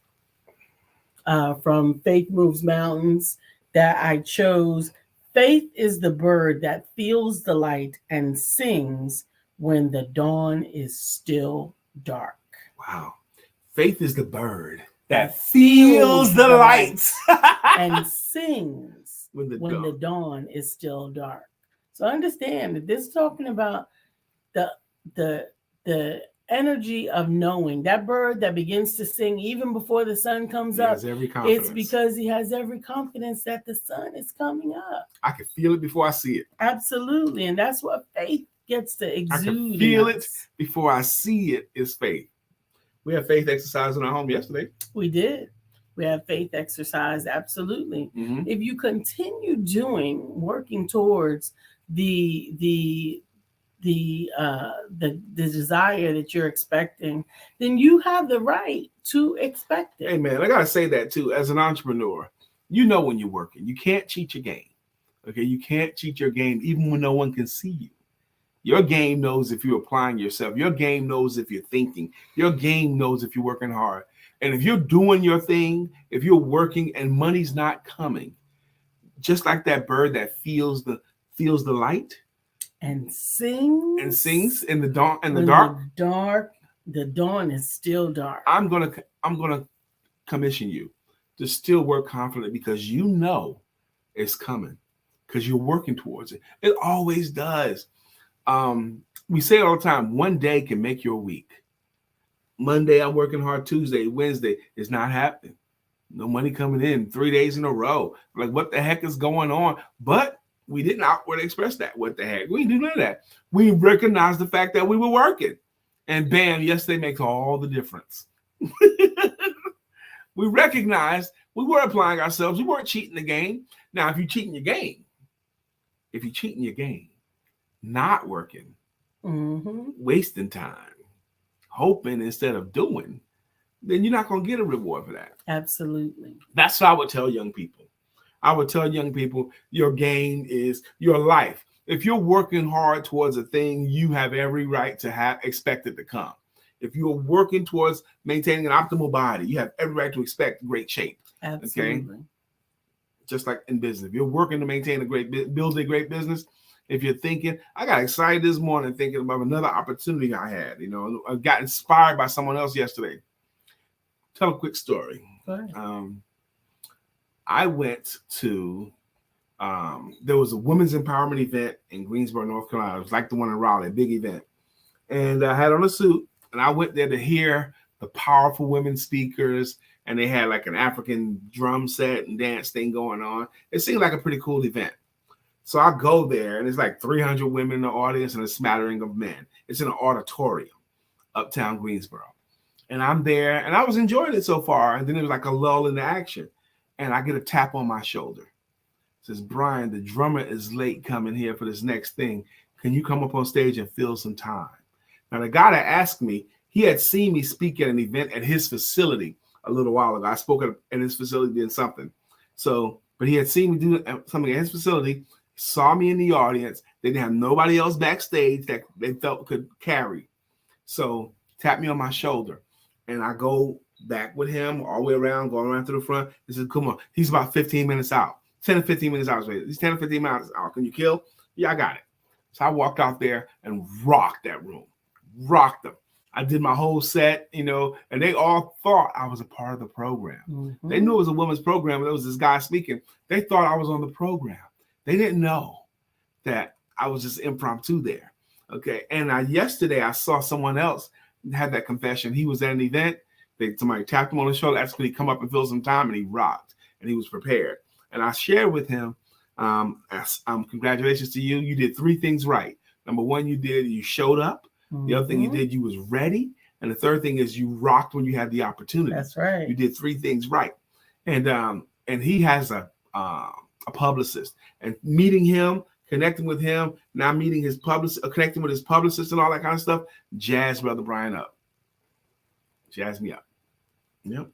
[SPEAKER 1] Faith Moves Mountains that I chose. Faith is the bird that feels the light and sings when the dawn is still dark.
[SPEAKER 2] Wow. Faith is the bird that feels the lights
[SPEAKER 1] and sings when the dawn is still dark. So understand that this is talking about the energy of knowing. That bird that begins to sing even before the sun comes up, it's because he has every confidence that the sun is coming up.
[SPEAKER 2] I can feel it before I see it.
[SPEAKER 1] Absolutely. And that's what faith gets to exude. I
[SPEAKER 2] can feel it before I see it is faith. We had faith exercise in our home yesterday.
[SPEAKER 1] We did. We have faith exercise. Absolutely. If you continue working towards the desire that you're expecting, then you have the right to expect it.
[SPEAKER 2] Hey man, I gotta say that too. As an entrepreneur, you know when you're working, you can't cheat your game. Okay, you can't cheat your game even when no one can see you. Your game knows if you're applying yourself. Your game knows if you're thinking. Your game knows if you're working hard. And if you're doing your thing, if you're working and money's not coming, just like that bird that feels the light
[SPEAKER 1] and sings
[SPEAKER 2] in the dawn and the dark.
[SPEAKER 1] The dawn is still dark.
[SPEAKER 2] I'm gonna commission you to still work confidently because you know it's coming because you're working towards it. It always does. We say it all the time, one day can make your week. Monday, I'm working hard. Tuesday, Wednesday, it's not happening. No money coming in 3 days in a row. Like, what the heck is going on? But we didn't outward express that. What the heck? We didn't do none of that. We recognized the fact that we were working. And bam, yesterday makes all the difference. We recognized we were applying ourselves. We weren't cheating the game. Now, if you're cheating your game, not working, wasting time, hoping instead of doing, then you're not going to get a reward for that.
[SPEAKER 1] Absolutely.
[SPEAKER 2] That's what I would tell young people. I would tell young people, your game is your life. If you're working hard towards a thing, you have every right to expect it to come. If you're working towards maintaining an optimal body, you have every right to expect great shape.
[SPEAKER 1] Absolutely.
[SPEAKER 2] Okay? Just like in business. If you're working to maintain build a great business, if you're thinking, I got excited this morning thinking about another opportunity I had. I got inspired by someone else yesterday. Tell a quick story.
[SPEAKER 1] Go ahead.
[SPEAKER 2] I went to, there was a women's empowerment event in Greensboro, North Carolina. It was like the one in Raleigh, a big event. And I had on a suit, and I went there to hear the powerful women speakers, and they had like an African drum set and dance thing going on. It seemed like a pretty cool event. So I go there, and it's like 300 women in the audience and a smattering of men. It's in an auditorium, uptown Greensboro. And I'm there, and I was enjoying it so far. And then it was like a lull in the action. And I get a tap on my shoulder. It says, Brian, the drummer is late coming here for this next thing. Can you come up on stage and fill some time? Now, the guy that asked me, he had seen me speak at an event at his facility a little while ago. I spoke at his facility, did something. But he had seen me do something at his facility, saw me in the audience. They didn't have nobody else backstage that they felt could carry. So tapped me on my shoulder. And I go back with him all the way around, going around to the front. He says, come on. He's about 15 minutes out. 10 to 15 minutes out. He's 10 to 15 minutes out. Can you kill? Yeah, I got it. So I walked out there and rocked that room. Rocked them. I did my whole set, and they all thought I was a part of the program. Mm-hmm. They knew it was a women's program, but there was this guy speaking. They thought I was on the program. They didn't know that I was just impromptu there. Okay. And yesterday I saw someone else had that confession. He was at an event. Somebody tapped him on the shoulder, asked him to come up and fill some time, and he rocked, and he was prepared. And I shared with him, congratulations to you. You did 3 things right. Number 1, you showed up. The other thing you did, you was ready. And the third thing is you rocked when you had the opportunity.
[SPEAKER 1] That's right.
[SPEAKER 2] You did 3 things right. And he has a publicist, and meeting him, connecting with him, now meeting his publicist, connecting with his publicist and all that kind of stuff, jazzed Brother Brian up. Jazzed me up. Yep.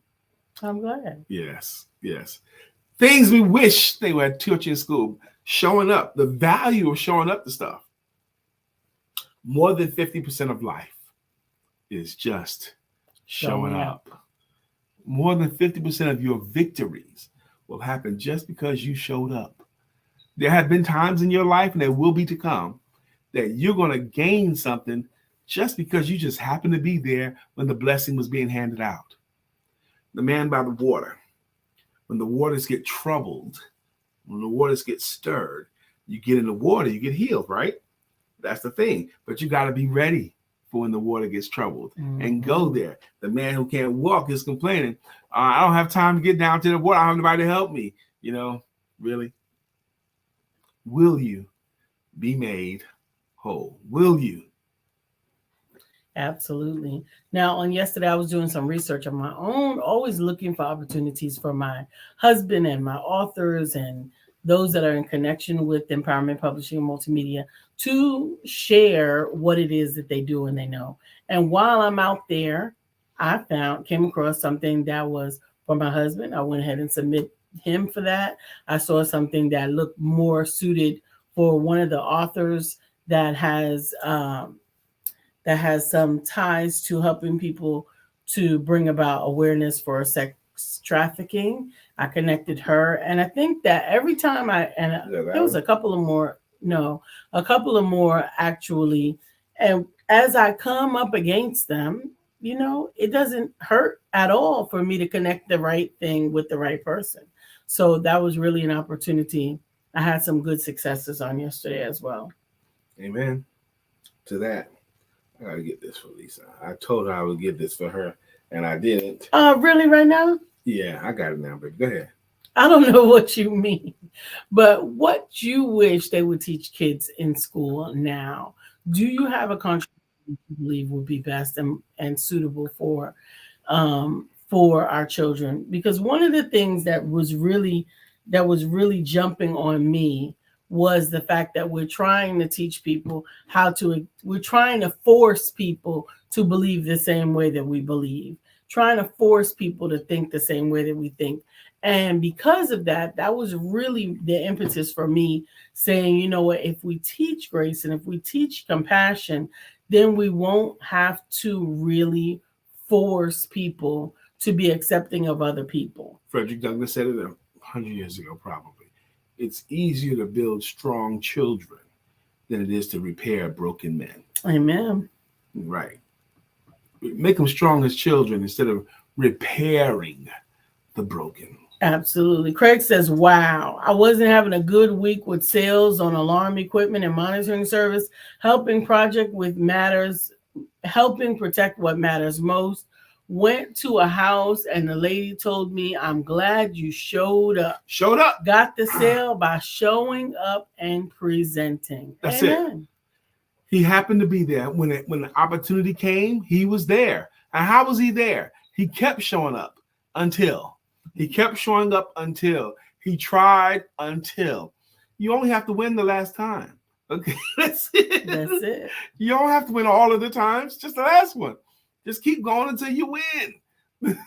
[SPEAKER 1] I'm glad.
[SPEAKER 2] Yes. Things we wish they were teaching in school. Showing up. The value of showing up to stuff. More than 50% of life is just showing up. More than 50% of your victories will happen just because you showed up. There have been times in your life, and there will be to come, that you're going to gain something just because you just happened to be there when the blessing was being handed out. The man by the water. When the waters get troubled, when the waters get stirred, you get in the water, you get healed, right? That's the thing. But you got to be ready for when the water gets troubled and go there. The man who can't walk is complaining, I don't have time to get down to the water. I don't have anybody to help me. Really? Will you be made whole? Will you?
[SPEAKER 1] Absolutely. Now, on yesterday, I was doing some research on my own, always looking for opportunities for my husband and my authors and those that are in connection with empowerment publishing and multimedia to share what it is that they do and they know. And while I'm out there, came across something that was for my husband. I went ahead and submit him for that. I saw something that looked more suited for one of the authors that has some ties to helping people to bring about awareness for sex trafficking. I connected her, and I think that every time there was a couple of more actually, and as I come up against them, it doesn't hurt at all for me to connect the right thing with the right person. So that was really an opportunity. I had some good successes on yesterday as well.
[SPEAKER 2] Amen to that. I gotta get this for Lisa. I told her I would get this for her, and I didn't.
[SPEAKER 1] Really, right now?
[SPEAKER 2] Yeah, I got it now, baby. Go ahead.
[SPEAKER 1] I don't know what you mean, but what you wish they would teach kids in school now. Do you have a contribution you believe would be best and suitable for our children? Because one of the things that was really jumping on me was the fact that we're trying to teach people we're trying to force people to believe the same way that we believe, trying to force people to think the same way that we think. And because of that, that was really the impetus for me saying, you know what, if we teach grace and if we teach compassion, then we won't have to really force people to be accepting of other people.
[SPEAKER 2] Frederick Douglass said it 100 years ago, probably. It's easier to build strong children than it is to repair broken men.
[SPEAKER 1] Amen.
[SPEAKER 2] Right. Make them strong as children instead of repairing the broken.
[SPEAKER 1] Absolutely. Craig says, wow, I wasn't having a good week with sales on alarm equipment and monitoring service, helping protect what matters most. Went to a house and the lady told me, I'm glad you showed up.
[SPEAKER 2] Showed up.
[SPEAKER 1] Got the sale by showing up and presenting.
[SPEAKER 2] That's
[SPEAKER 1] Amen.
[SPEAKER 2] It. He happened to be there. When the opportunity came, he was there. And how was he there? He kept showing up until. He kept showing up until. He tried until. You only have to win the last time. Okay, that's it.
[SPEAKER 1] That's it.
[SPEAKER 2] You don't have to win all of the times, just the last one. Just keep going until you win.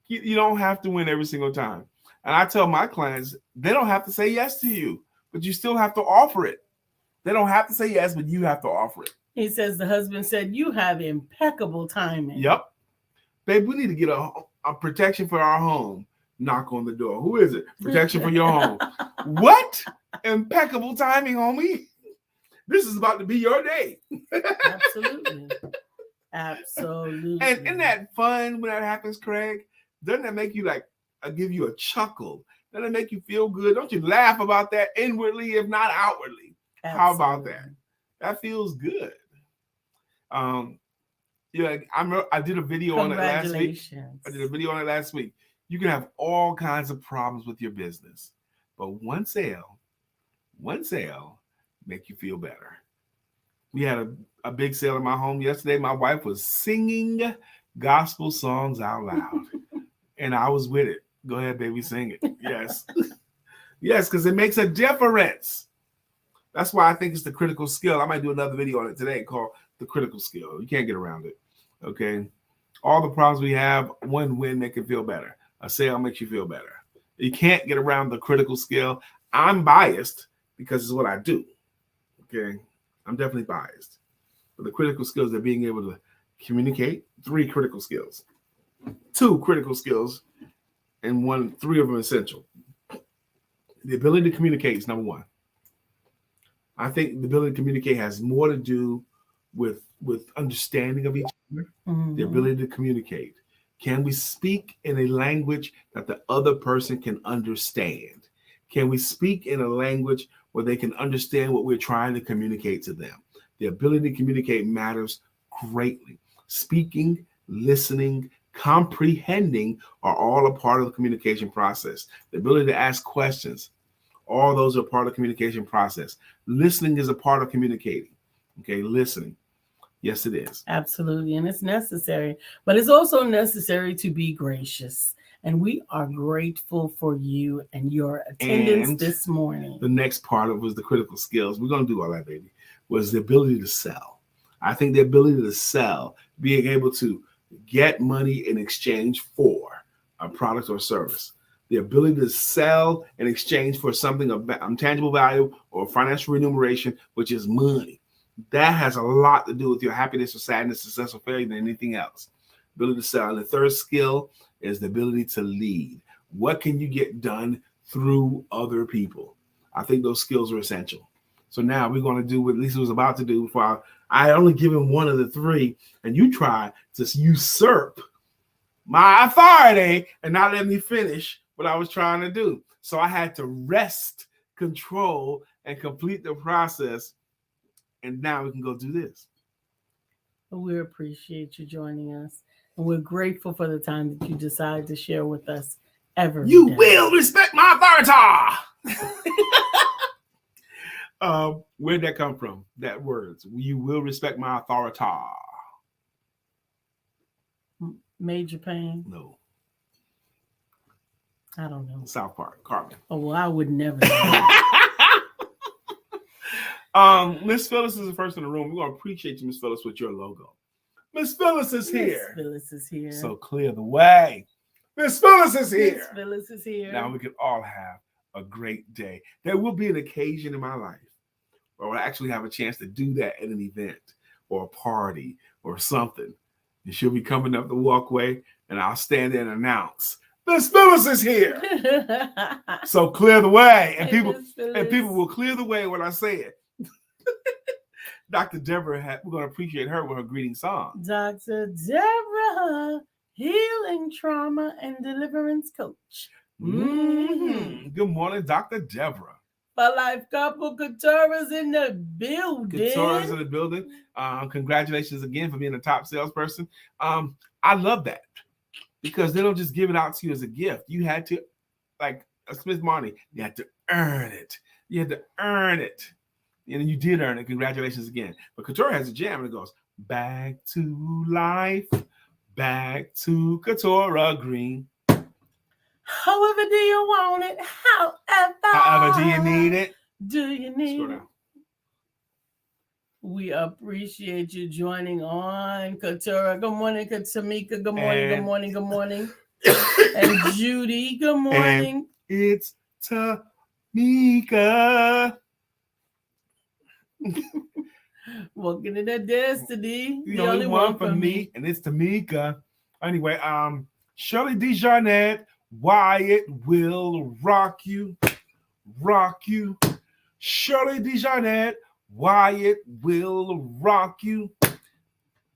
[SPEAKER 2] You don't have to win every single time. And I tell my clients, they don't have to say yes to you, but you still have to offer it. They don't have to say yes, but you have to offer it.
[SPEAKER 1] He says the husband said, you have impeccable timing.
[SPEAKER 2] Yep. Babe, we need to get a protection for our home. Knock on the door. Who is it? Protection for your home. What? Impeccable timing, homie. This is about to be your day.
[SPEAKER 1] Absolutely. Absolutely.
[SPEAKER 2] And isn't that fun when that happens, Craig? Doesn't that make you give you a chuckle? Doesn't it make you feel good? Don't you laugh about that inwardly, if not outwardly? Absolutely. How about that? That feels good. I did a video on it last week. You can have all kinds of problems with your business, but one sale make you feel better. We had a big sale in my home yesterday. My wife was singing gospel songs out loud, and I was with it. Go ahead, baby, sing it. Yes. Yes, because it makes a difference. That's why I think it's the critical skill. I might do another video on it today called the critical skill. You can't get around it. Okay. All the problems we have, one win make it feel better. A sale makes you feel better. You can't get around the critical skill. I'm biased because it's what I do. Okay. I'm definitely biased. But the critical skills are being able to communicate. 3 critical skills. 2 critical skills and 3 of them essential. The ability to communicate is number 1. I think the ability to communicate has more to do with understanding of each other. Mm-hmm. The ability to communicate. Can we speak in a language that the other person can understand? Can we speak in a language where they can understand what we're trying to communicate to them? The ability to communicate matters greatly. Speaking, listening, comprehending are all a part of the communication process. The ability to ask questions, all those are part of the communication process. Listening is a part of communicating. Okay, listening. Yes, it is.
[SPEAKER 1] Absolutely. And it's necessary. But it's also necessary to be gracious. And we are grateful for you and your attendance this morning.
[SPEAKER 2] The next part of it was the critical skills. We're going to do all that, baby. Was the ability to sell. I think the ability to sell, being able to get money in exchange for a product or service. The ability to sell in exchange for something of tangible value or financial remuneration, which is money. That has a lot to do with your happiness or sadness, success or failure than anything else. Ability to sell. And the third skill is the ability to lead. What can you get done through other people? I think those skills are essential. So now we're going to do what Lisa was about to do. Before I only given one of the 3, and you try to usurp my authority and not let me finish what I was trying to do. So I had to rest, control, and complete the process. And now we can go do this.
[SPEAKER 1] We appreciate you joining us. We're grateful for the time that you decide to share with us every
[SPEAKER 2] You
[SPEAKER 1] day.
[SPEAKER 2] will respect my authority. Where'd that come from? That words. You will respect my authority.
[SPEAKER 1] Major Pain?
[SPEAKER 2] No.
[SPEAKER 1] I don't know.
[SPEAKER 2] South Park. Carmen.
[SPEAKER 1] Oh, well, I would never know.
[SPEAKER 2] Miss Phyllis is the first in the room. We're going to appreciate you, Miss Phyllis, with your logo. Miss Phyllis is here.
[SPEAKER 1] Miss Phyllis is here.
[SPEAKER 2] So clear the way. Miss Phyllis is here.
[SPEAKER 1] Miss Phyllis is here.
[SPEAKER 2] Now we can all have a great day. There will be an occasion in my life where I'll actually have a chance to do that at an event or a party or something. And she'll be coming up the walkway and I'll stand there and announce, Miss Phyllis is here. So clear the way. And people will clear the way when I say it. Dr. Deborah, we're going to appreciate her with her greeting song.
[SPEAKER 1] Dr. Deborah, healing trauma and deliverance coach.
[SPEAKER 2] Mm-hmm. Good morning, Dr. Deborah.
[SPEAKER 1] For Life Couple Couture's in the building.
[SPEAKER 2] Couture's in the building. Congratulations again for being a top salesperson. I love that because they don't just give it out to you as a gift. You had to, like Smith Marnie, you had to earn it. You had to earn it. And you did earn it. Congratulations again. But Couture has a jam and it goes, back to life, back to Couture Green.
[SPEAKER 1] However do you want it?
[SPEAKER 2] However do you need it?
[SPEAKER 1] Do you need it? We appreciate you joining on, Couture. Good morning, Tamika. Good morning, good morning, good morning. And Judy, good morning.
[SPEAKER 2] And it's Tamika.
[SPEAKER 1] Walking in that destiny.
[SPEAKER 2] The only one for me. And it's Tamika. Anyway, Shirley DeJarnette, Wyatt will rock you. Rock you. Shirley DeJarnette, Wyatt will rock you.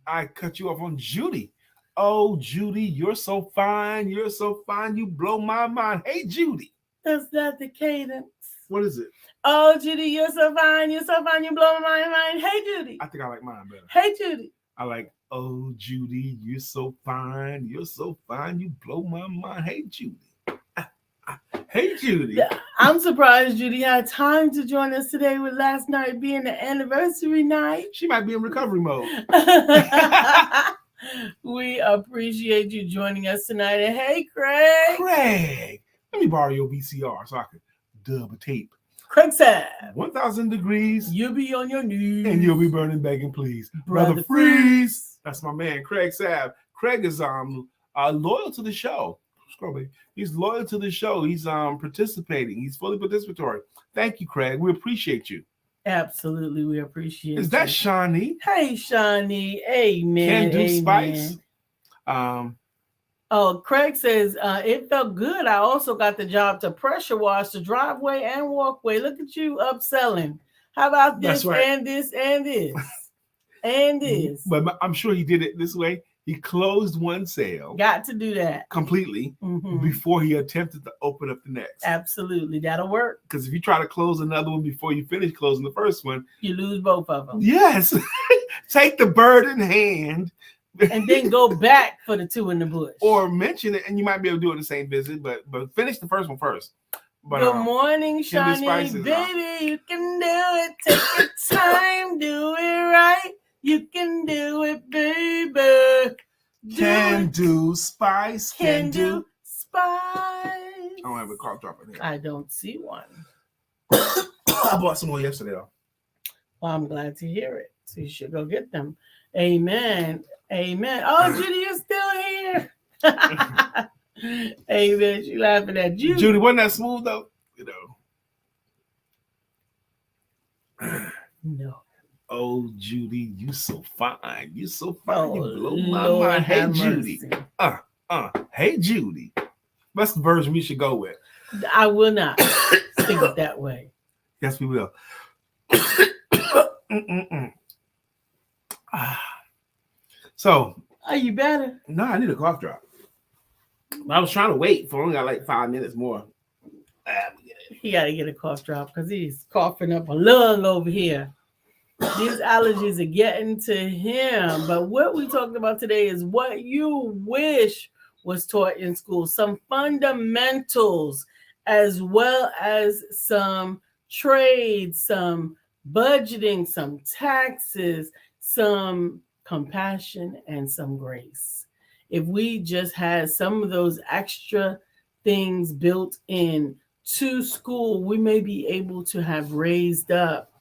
[SPEAKER 2] I cut you off on Judy. Oh, Judy, you're so fine. You're so fine. You blow my mind. Hey, Judy.
[SPEAKER 1] That's not the cadence.
[SPEAKER 2] What is it?
[SPEAKER 1] Oh, Judy, you're so fine. You're so fine. You blow my mind. Hey, Judy.
[SPEAKER 2] I think I like mine better.
[SPEAKER 1] Hey, Judy.
[SPEAKER 2] I like, oh, Judy, you're so fine. You're so fine. You blow my mind. Hey, Judy. Hey, Judy.
[SPEAKER 1] I'm surprised Judy had time to join us today with last night being the anniversary night.
[SPEAKER 2] She might be in recovery mode.
[SPEAKER 1] We appreciate you joining us tonight. And hey, Craig.
[SPEAKER 2] Craig, let me borrow your VCR so I can dub a tape.
[SPEAKER 1] Craig said,
[SPEAKER 2] 1,000 degrees.
[SPEAKER 1] You'll be on your knees.
[SPEAKER 2] And you'll be burning, begging, please. Brother Freeze. That's my man, Craig Sabb. Craig is loyal to the show. He's loyal to the show. He's participating. He's fully participatory. Thank you, Craig. We appreciate you.
[SPEAKER 1] Absolutely, we appreciate
[SPEAKER 2] Is that Shawnee?
[SPEAKER 1] Hey, Shawnee. Amen.
[SPEAKER 2] Can do spice.
[SPEAKER 1] Craig says, it felt good. I also got the job to pressure wash the driveway and walkway. Look at you upselling. How about this and this and this and this?
[SPEAKER 2] But I'm sure he did it this way. He closed one sale.
[SPEAKER 1] Got to do that.
[SPEAKER 2] Completely before he attempted to open up the next.
[SPEAKER 1] Absolutely. That'll work.
[SPEAKER 2] Because if you try to close another one before you finish closing the first one,
[SPEAKER 1] you lose both of them.
[SPEAKER 2] Yes. Take the bird in hand.
[SPEAKER 1] And then go back for the two in the bush.
[SPEAKER 2] Or mention it, and you might be able to do it in the same visit, but finish the first one first. But,
[SPEAKER 1] good morning, Shawnee. Baby, you can do it. Take your time. Do it right. You can do it, baby.
[SPEAKER 2] Can do spice.
[SPEAKER 1] Can do spice.
[SPEAKER 2] I don't have a cough drop in here.
[SPEAKER 1] I don't see one.
[SPEAKER 2] I bought some more yesterday, though.
[SPEAKER 1] Well, I'm glad to hear it. So you should go get them. Amen. Amen. Oh, Judy, you're still here. Amen. She laughing at you.
[SPEAKER 2] Judy, wasn't that smooth, though? You know.
[SPEAKER 1] No.
[SPEAKER 2] Oh, Judy, you so fine. You so fine.
[SPEAKER 1] Oh,
[SPEAKER 2] you blow my mind. Hey, Judy. Hey, Judy. That's the version we should go with.
[SPEAKER 1] I will not sing it that way.
[SPEAKER 2] Yes, we will. So.
[SPEAKER 1] Are you better?
[SPEAKER 2] No, I need a cough drop. I was trying to wait for only got like 5 minutes more.
[SPEAKER 1] He got to get a cough drop because he's coughing up a lung over here. These allergies are getting to him. But what we talked about today is what you wish was taught in school. Some fundamentals, as well as some trades, some budgeting, some taxes, some compassion, and some grace. If we just had some of those extra things built in to school, we may be able to have raised up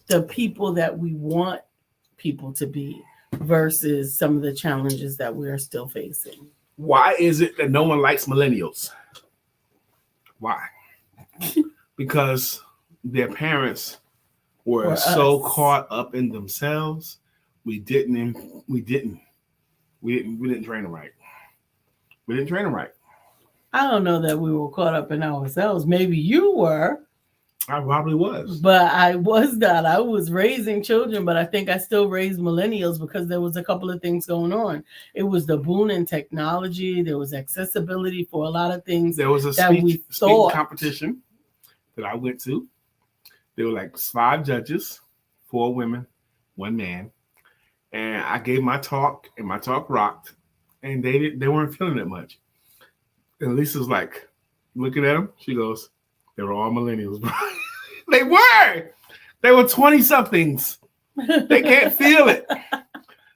[SPEAKER 1] the people that we want people to be versus some of the challenges that we are still facing.
[SPEAKER 2] Why is it that no one likes millennials? Why? Because their parents were so caught up in themselves. We didn't train them right. We didn't train them right.
[SPEAKER 1] I don't know that we were caught up in ourselves. Maybe you were.
[SPEAKER 2] I probably was.
[SPEAKER 1] But I was not. I was raising children, but I think I still raised millennials because there was a couple of things going on. It was the boom in technology. There was accessibility for a lot of things.
[SPEAKER 2] There was a speaking competition that I went to. There were like 5 judges, 4 women, 1 man. And I gave my talk, and my talk rocked. And they weren't feeling it much. And Lisa's like, looking at them, she goes, they were all millennials, bro. They were 20-somethings. They can't feel it.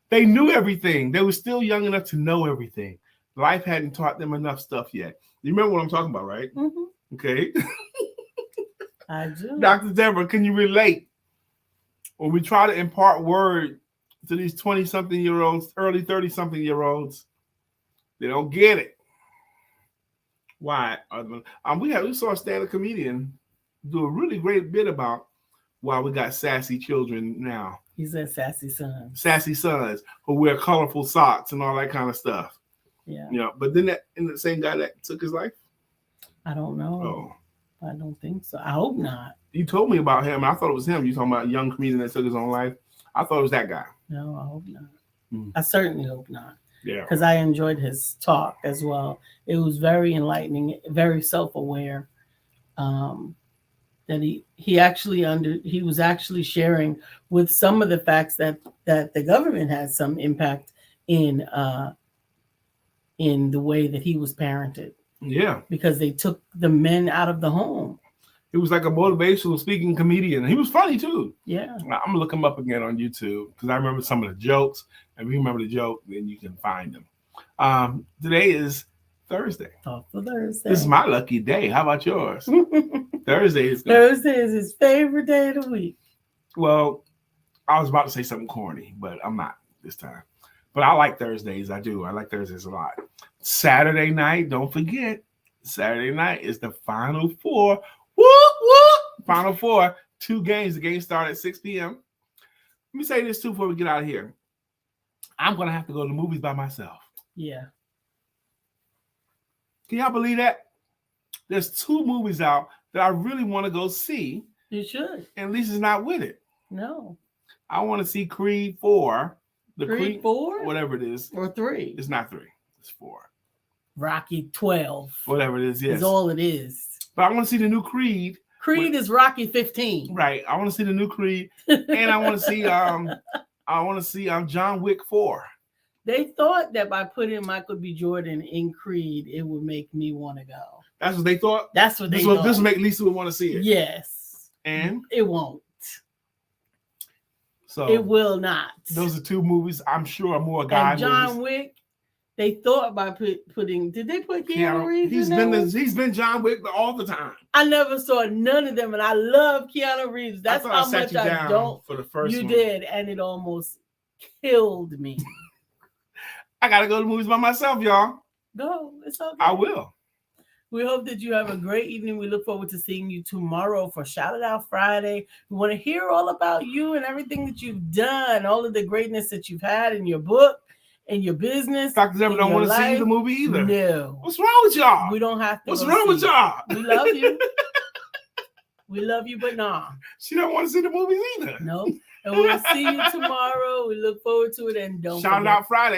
[SPEAKER 2] They knew everything. They were still young enough to know everything. Life hadn't taught them enough stuff yet. You remember what I'm talking about, right?
[SPEAKER 1] Mm-hmm.
[SPEAKER 2] Okay.
[SPEAKER 1] I do.
[SPEAKER 2] Dr. Deborah, can you relate? When we try to impart word to these 20-something-year-olds, early 30-something-year-olds, they don't get it. Why? We saw a stand-up comedian do a really great bit about why we got sassy children now.
[SPEAKER 1] He said sassy sons.
[SPEAKER 2] Sassy sons who wear colorful socks and all that kind of stuff.
[SPEAKER 1] Yeah.
[SPEAKER 2] You know, but then the same guy that took his life?
[SPEAKER 1] I don't know.
[SPEAKER 2] Oh.
[SPEAKER 1] I don't think so. I hope not.
[SPEAKER 2] You told me about him. I thought it was him. You talking about a young comedian that took his own life? I thought it was that guy.
[SPEAKER 1] No, I hope not. I certainly hope not.
[SPEAKER 2] Yeah.
[SPEAKER 1] Because I enjoyed his talk as well. It was very enlightening, very self-aware. That he was actually sharing with some of the facts that the government had some impact in the way that he was parented.
[SPEAKER 2] Yeah.
[SPEAKER 1] Because they took the men out of the home.
[SPEAKER 2] He was like a motivational speaking comedian. He was funny too.
[SPEAKER 1] Yeah.
[SPEAKER 2] I'm gonna look him up again on YouTube because I remember some of the jokes. And if you remember the joke, then you can find them. Today is Thursday.
[SPEAKER 1] Oh, for Thursday.
[SPEAKER 2] This is my lucky day. How about yours? Thursday is good.
[SPEAKER 1] Thursday is his favorite day of the week.
[SPEAKER 2] Well, I was about to say something corny, but I'm not this time. But I like Thursdays. I do. I like Thursdays a lot. Saturday night, don't forget. Saturday night is the Final Four. Whoop, whoop. Final Four. 2 games. The game started at 6 p.m. Let me say this too before we get out of here. I'm going to have to go to the movies by myself.
[SPEAKER 1] Yeah.
[SPEAKER 2] Can y'all believe that? There's 2 movies out that I really want to go see.
[SPEAKER 1] You should.
[SPEAKER 2] And Lisa's not with it.
[SPEAKER 1] No.
[SPEAKER 2] I want to see Creed 4.
[SPEAKER 1] Creed 4?
[SPEAKER 2] Whatever it is.
[SPEAKER 1] Or 3?
[SPEAKER 2] It's not 3. It's 4.
[SPEAKER 1] Rocky 12.
[SPEAKER 2] Whatever it is, yes.
[SPEAKER 1] Is all it is.
[SPEAKER 2] But I want to see the new Creed.
[SPEAKER 1] Creed is Rocky 15.
[SPEAKER 2] Right. I want to see the new Creed. And I want to see John Wick 4.
[SPEAKER 1] They thought that by putting Michael B. Jordan in Creed, it would make me want to go.
[SPEAKER 2] That's what they thought?
[SPEAKER 1] That's what they thought.
[SPEAKER 2] This will make Lisa want to see it.
[SPEAKER 1] Yes.
[SPEAKER 2] And?
[SPEAKER 1] It won't.
[SPEAKER 2] So
[SPEAKER 1] it will not.
[SPEAKER 2] Those are 2 movies I'm sure are more guy
[SPEAKER 1] movies. And John
[SPEAKER 2] movies.
[SPEAKER 1] Wick, they thought by putting, did they put Keanu Reeves in there?
[SPEAKER 2] He's been John Wick all the time.
[SPEAKER 1] I never saw none of them, and I love Keanu Reeves. That's how much I don't.
[SPEAKER 2] For the first
[SPEAKER 1] you
[SPEAKER 2] one.
[SPEAKER 1] did, and it almost killed me.
[SPEAKER 2] I gotta go to movies by myself, y'all.
[SPEAKER 1] Go. It's okay.
[SPEAKER 2] I will.
[SPEAKER 1] We hope that you have a great evening. We look forward to seeing you tomorrow for Shout It Out Friday. We want to hear all about you and everything that you've done, all of the greatness that you've had in your book, in your business.
[SPEAKER 2] Dr. Deborah don't want to see the movie either.
[SPEAKER 1] No.
[SPEAKER 2] What's wrong with y'all?
[SPEAKER 1] We don't have to.
[SPEAKER 2] What's wrong with y'all?
[SPEAKER 1] We love you. We love you, but nah.
[SPEAKER 2] She don't want to see the movies either.
[SPEAKER 1] No. And we'll see you tomorrow. We look forward to it. And don't
[SPEAKER 2] Shout It Out Friday.